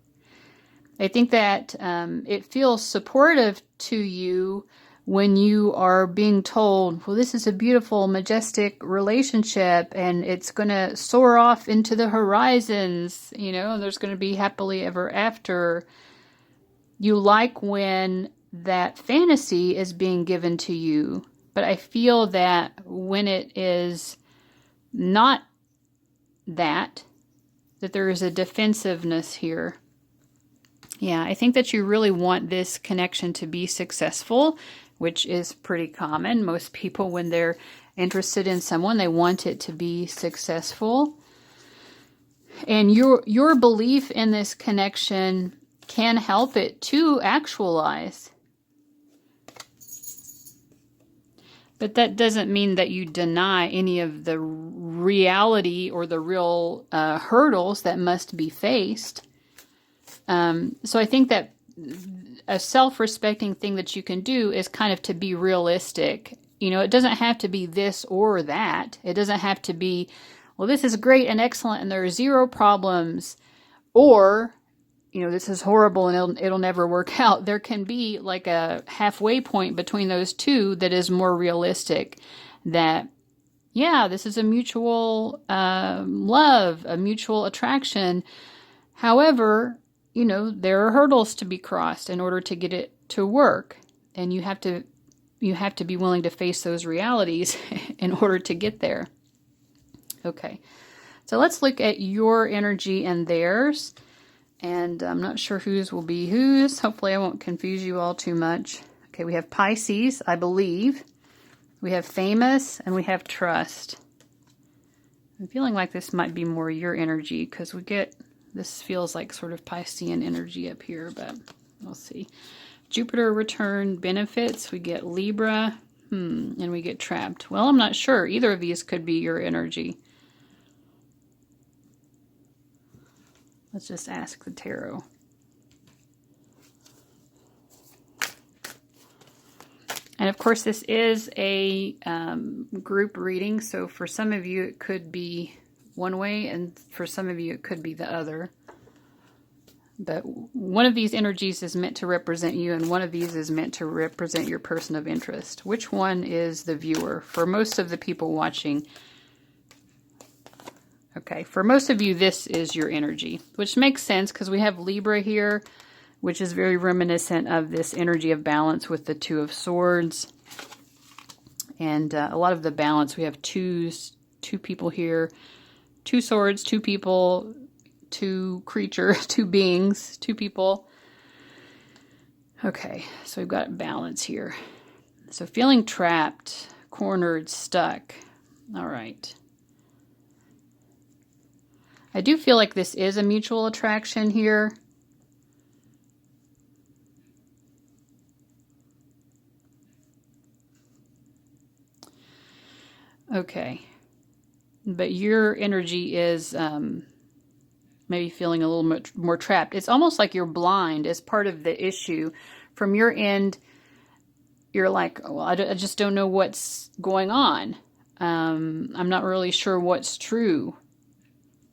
I think that it feels supportive to you when you are being told, well, this is a beautiful, majestic relationship, and it's going to soar off into the horizons, and there's going to be happily ever after. You like when that fantasy is being given to you, but I feel that when it is not that there is a defensiveness here. Yeah, I think that you really want this connection to be successful, which is pretty common. Most people, when they're interested in someone, they want it to be successful. And your belief in this connection can help it to actualize. But that doesn't mean that you deny any of the reality or the real hurdles that must be faced. So I think that a self-respecting thing that you can do is kind of to be realistic. It doesn't have to be this or that. It doesn't have to be, well, this is great and excellent and there are zero problems, or this is horrible and it'll never work out. There can be like a halfway point between those two that is more realistic, that, this is a mutual love, a mutual attraction. However, there are hurdles to be crossed in order to get it to work. And you have to be willing to face those realities in order to get there. Okay. So let's look at your energy and theirs. And I'm not sure whose will be whose. Hopefully I won't confuse you all too much. Okay, we have Pisces, I believe. We have famous, and we have trust. I'm feeling like this might be more your energy, because we get, this feels like sort of Piscean energy up here, but we'll see. Jupiter return benefits. We get Libra, and we get trapped. Well, I'm not sure. Either of these could be your energy. Let's just ask the tarot. And of course, this is a group reading, so for some of you it could be one way, and for some of you it could be the other. But one of these energies is meant to represent you, and one of these is meant to represent your person of interest. Which one is the viewer? For most of the people watching, okay, for most of you, this is your energy, which makes sense because we have Libra here, which is very reminiscent of this energy of balance with the Two of Swords. And a lot of the balance, we have two people here, 2 swords, 2 people, 2 creatures, 2 beings, 2 people. Okay, so we've got balance here. So feeling trapped, cornered, stuck. All right. I do feel like this is a mutual attraction here. Okay, but your energy is maybe feeling a little bit more trapped. It's almost like you're blind as part of the issue. From your end, you're like, well, I just don't know what's going on. I'm not really sure what's true.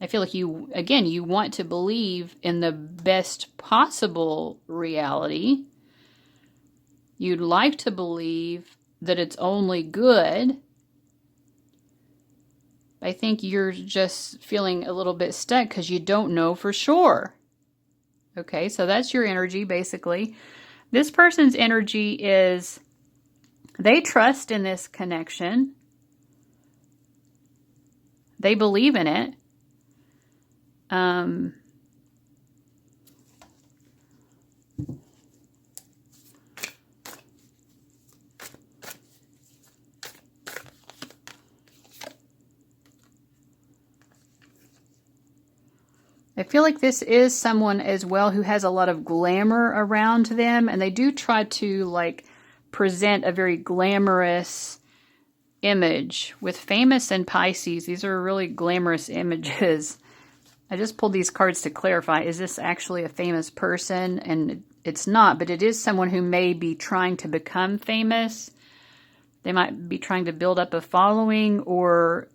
I feel like you, again, you want to believe in the best possible reality. You'd like to believe that it's only good. I think you're just feeling a little bit stuck because you don't know for sure. Okay, so that's your energy, basically. This person's energy is they trust in this connection. They believe in it. I feel like this is someone as well who has a lot of glamour around them, and they do try to like present a very glamorous image. With famous and Pisces, these are really glamorous images. I just pulled these cards to clarify, is this actually a famous person? And it's not, but it is someone who may be trying to become famous. They might be trying to build up a following, or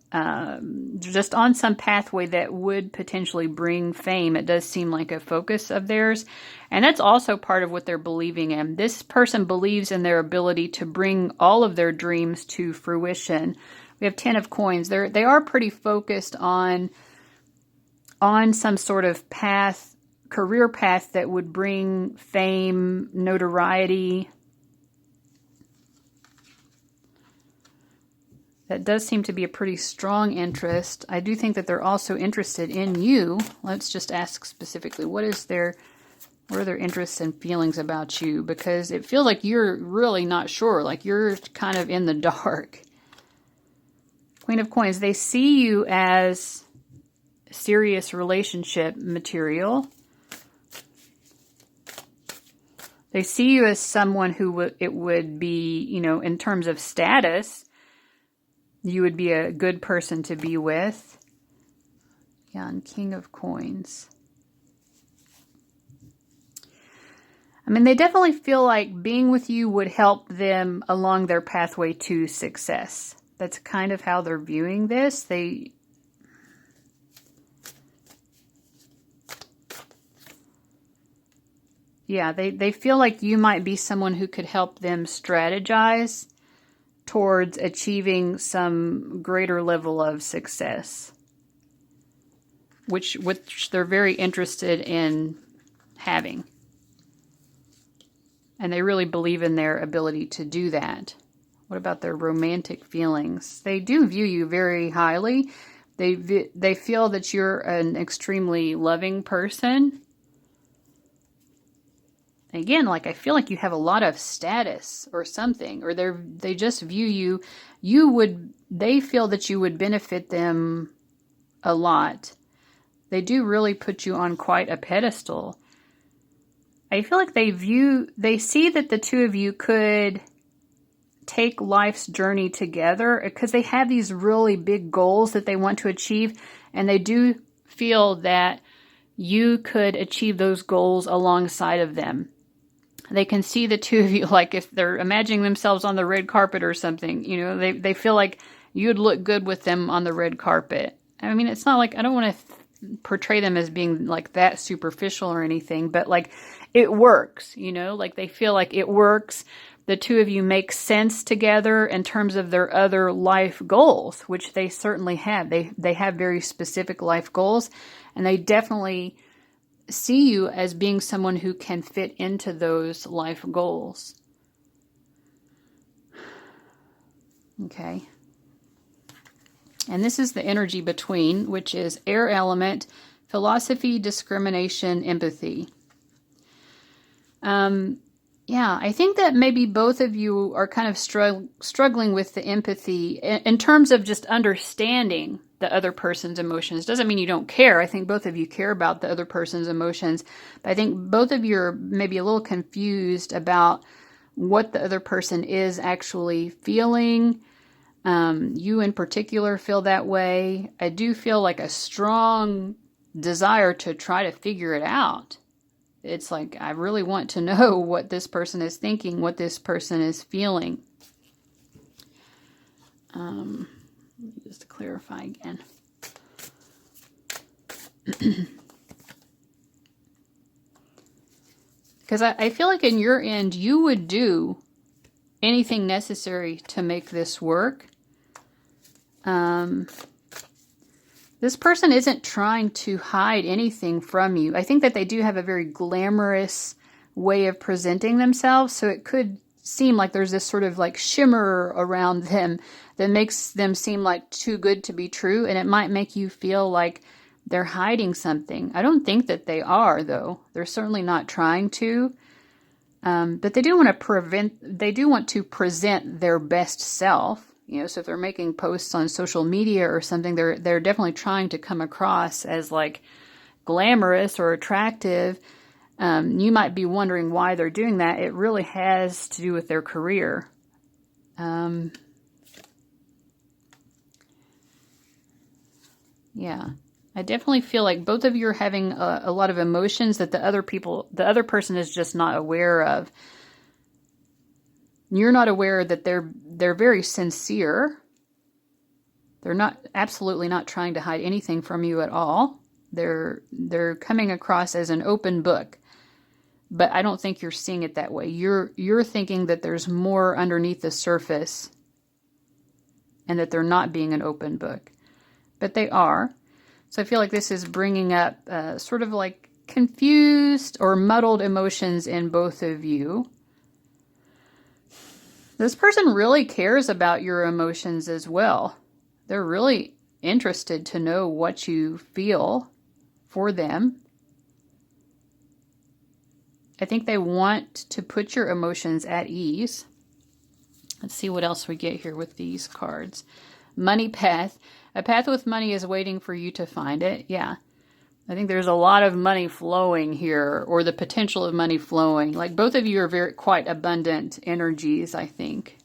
just on some pathway that would potentially bring fame. It does seem like a focus of theirs. And that's also part of what they're believing in. This person believes in their ability to bring all of their dreams to fruition. We have 10 of coins. They are pretty focused on some sort of path, career path that would bring fame, notoriety. That does seem to be a pretty strong interest. I do think that they're also interested in you. Let's just ask specifically, what are their interests and feelings about you? Because it feels like you're really not sure, like you're kind of in the dark. Queen of Coins, they see you as serious relationship material. They see you as someone who it would be, you know, in terms of status, you would be a good person to be with. Yeah, and King of Coins. I mean, they definitely feel like being with you would help them along their pathway to success. That's kind of how they're viewing this. They feel like you might be someone who could help them strategize towards achieving some greater level of success, which they're very interested in having. And they really believe in their ability to do that. What about their romantic feelings? They do view you very highly. They feel that you're an extremely loving person. again, like I feel like you have a lot of status or something, or they just view they feel that you would benefit them a lot. They do really put you on quite a pedestal. I feel like they see that the two of you could take life's journey together because they have these really big goals that they want to achieve, and they do feel that you could achieve those goals alongside of them. They can see the two of you, like if they're imagining themselves on the red carpet or something, they feel like you'd look good with them on the red carpet. I mean, it's not like, I don't want to portray them as being like that superficial or anything, but like it works, like they feel like it works. The two of you make sense together in terms of their other life goals, which they certainly have. They have very specific life goals, and they definitely see you as being someone who can fit into those life goals. Okay. And this is the energy between, which is air element, philosophy, discrimination, empathy. Yeah, I think that maybe both of you are kind of struggling with the empathy in terms of just understanding the other person's emotions. Doesn't mean you don't care. I think both of you care about the other person's emotions. But I think both of you are maybe a little confused about what the other person is actually feeling. You in particular feel that way. I do feel like a strong desire to try to figure it out. It's like, I really want to know what this person is thinking, what this person is feeling. Just to clarify again. Because I feel like in your end, you would do anything necessary to make this work. This person isn't trying to hide anything from you. I think that they do have a very glamorous way of presenting themselves, so it could seem like there's this sort of like shimmer around them that makes them seem like too good to be true, and it might make you feel like they're hiding something. I don't think that they are, though. They're certainly not trying to. But they do want to present their best self. So if they're making posts on social media or something, they're definitely trying to come across as like glamorous or attractive. You might be wondering why they're doing that. It really has to do with their career. Yeah, I definitely feel like both of you are having a lot of emotions that the other person is just not aware of. You're not aware that they're very sincere. They're absolutely not trying to hide anything from you at all. They're coming across as an open book. But I don't think you're seeing it that way. You're thinking that there's more underneath the surface and that they're not being an open book. But they are. So I feel like this is bringing up sort of like confused or muddled emotions in both of you. This person really cares about your emotions as well. They're really interested to know what you feel for them. I think they want to put your emotions at ease. Let's see what else we get here with these cards. Money path. A path with money is waiting for you to find it. Yeah. I think there's a lot of money flowing here, or the potential of money flowing. Like both of you are quite abundant energies, I think.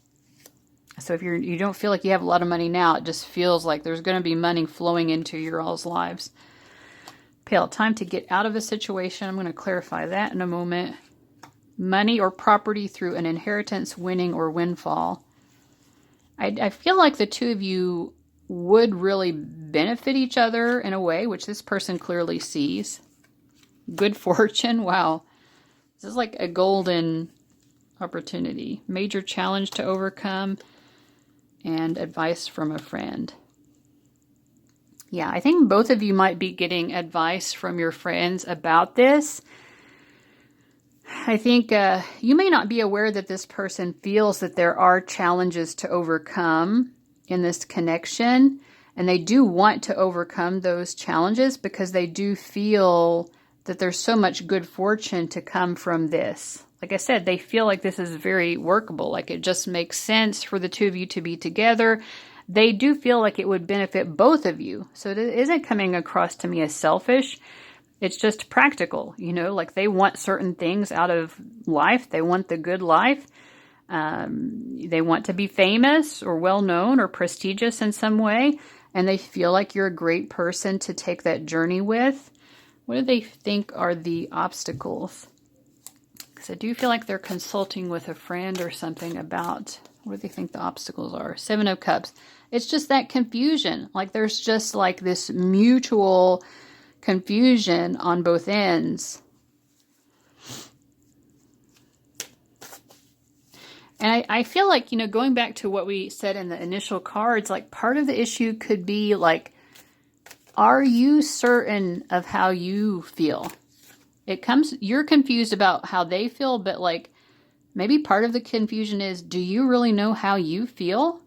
So if you don't feel like you have a lot of money now, it just feels like there's going to be money flowing into your all's lives. Pale, time to get out of a situation. I'm going to clarify that in a moment. Money or property through an inheritance, winning, or windfall. I feel like the two of you would really benefit each other in a way, which this person clearly sees. Good fortune. Wow. This is like a golden opportunity. Major challenge to overcome, and advice from a friend. Yeah, I think both of you might be getting advice from your friends about this. I think you may not be aware that this person feels that there are challenges to overcome in this connection, and they do want to overcome those challenges because they do feel that there's so much good fortune to come from this. Like I said, they feel like this is very workable. Like it just makes sense for the two of you to be together. They do feel like it would benefit both of you. So it isn't coming across to me as selfish. It's just practical, you know, like they want certain things out of life. They want the good life. They want to be famous or well-known or prestigious in some way. And they feel like you're a great person to take that journey with. What do they think are the obstacles? Because I do feel like they're consulting with a friend or something about what do they think the obstacles are. 7 of Cups. It's just that confusion. Like there's just like this mutual confusion on both ends. And I feel like, you know, going back to what we said in the initial cards, like part of the issue could be like, are you certain of how you feel? You're confused about how they feel, but like maybe part of the confusion is, do you really know how you feel?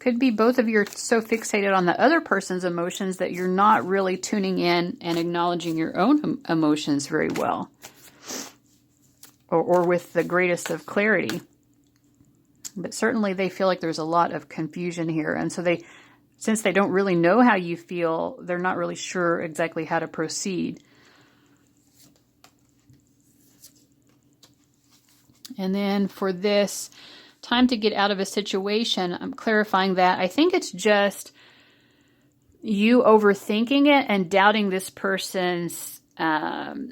Could be both of you are so fixated on the other person's emotions that you're not really tuning in and acknowledging your own emotions very well. Or with the greatest of clarity. But certainly they feel like there's a lot of confusion here. And so since they don't really know how you feel, they're not really sure exactly how to proceed. And then for this time to get out of a situation, I'm clarifying that. I think it's just you overthinking it and doubting this person's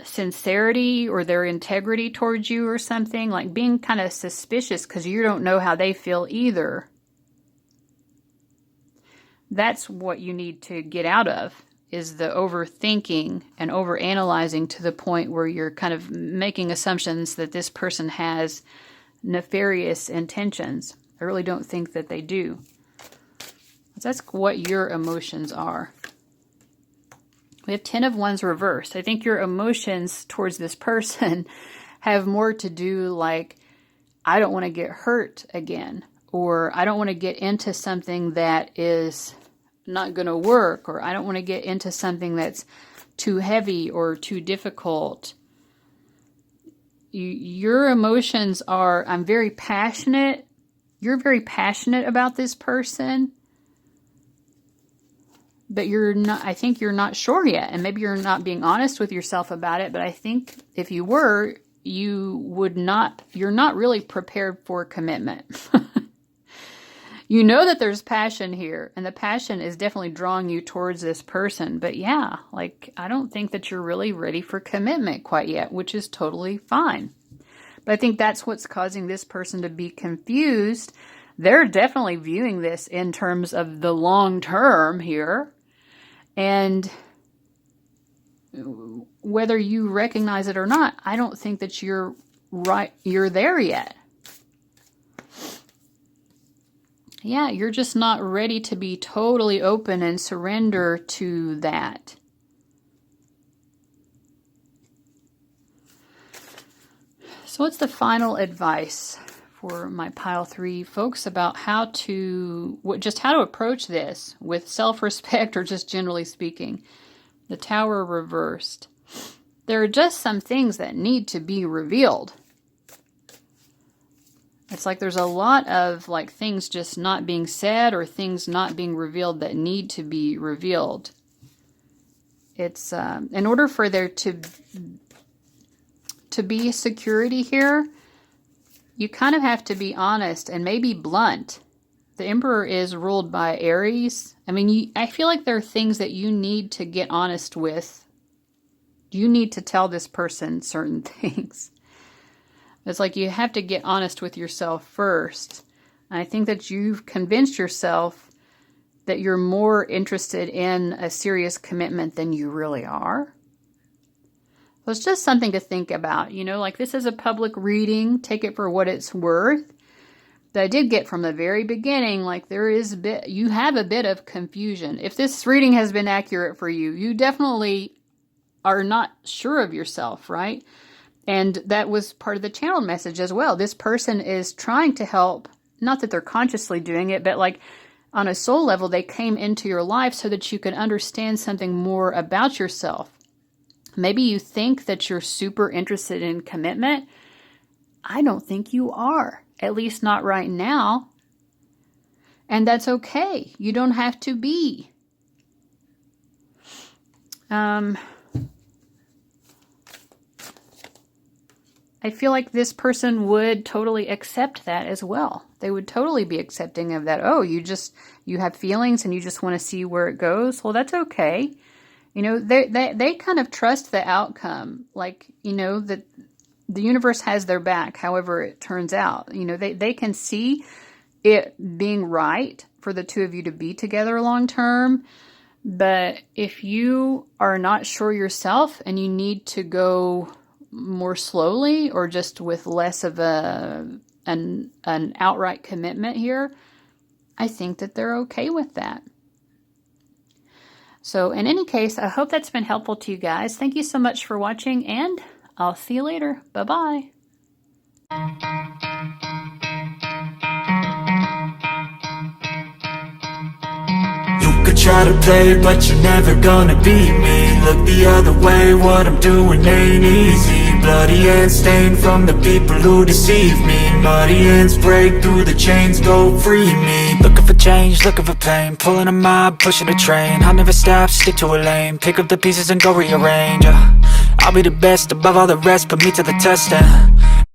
sincerity or their integrity towards you or something, like being kind of suspicious because you don't know how they feel either. That's what you need to get out of, is the overthinking and overanalyzing to the point where you're kind of making assumptions that this person has nefarious intentions. I really don't think that they do. That's what your emotions are. We have 10 of Wands reversed. I think your emotions towards this person have more to do like, I don't want to get hurt again, or I don't want to get into something that is not going to work, or I don't want to get into something that's too heavy or too difficult. Your emotions are, I'm very passionate. You're very passionate about this person. But you're not, I think you're not sure yet. And maybe you're not being honest with yourself about it. But I think if you were, you're not really prepared for commitment. You know that there's passion here. And the passion is definitely drawing you towards this person. But yeah, like, I don't think that you're really ready for commitment quite yet, which is totally fine. But I think that's what's causing this person to be confused. They're definitely viewing this in terms of the long term here. And whether you recognize it or not, I don't think that you're there yet. Yeah, you're just not ready to be totally open and surrender to that. So what's the final advice for my pile 3 folks about how to approach this with self-respect, or just generally speaking? The Tower reversed. There are just some things that need to be revealed. It's like there's a lot of like things just not being said or things not being revealed that need to be revealed. It's in order for there to be security here, you kind of have to be honest and maybe blunt. The Emperor is ruled by Aries. I mean, I feel like there are things that you need to get honest with. You need to tell this person certain things. It's like you have to get honest with yourself first. And I think that you've convinced yourself that you're more interested in a serious commitment than you really are. So it's just something to think about. You know, like this is a public reading. Take it for what it's worth. But I did get from the very beginning, like you have a bit of confusion. If this reading has been accurate for you, you definitely are not sure of yourself, right? And that was part of the channel message as well. This person is trying to help, not that they're consciously doing it, but like on a soul level, they came into your life so that you could understand something more about yourself. Maybe you think that you're super interested in commitment. I don't think you are, at least not right now. And that's okay. You don't have to be. I feel like this person would totally accept that as well. They would totally be accepting of that. Oh, you have feelings and you just want to see where it goes. Well, that's okay. You know, they kind of trust the outcome. Like, you know, that the universe has their back, however it turns out. You know, they can see it being right for the two of you to be together long term. But if you are not sure yourself and you need to go more slowly or just with less of an outright commitment here, I think that they're okay with that. So in any case, I hope that's been helpful to you guys. Thank you so much for watching, and I'll see you later. Bye-bye. Could try to play, but you're never gonna beat me. Look the other way, what I'm doing ain't easy. Bloody hands stained from the people who deceive me. Muddy hands break through the chains, go free me. Looking for change, looking for pain. Pulling a mob, pushing a train. I'll never stop, stick to a lane. Pick up the pieces and go rearrange. I'll be the best above all the rest, put me to the test and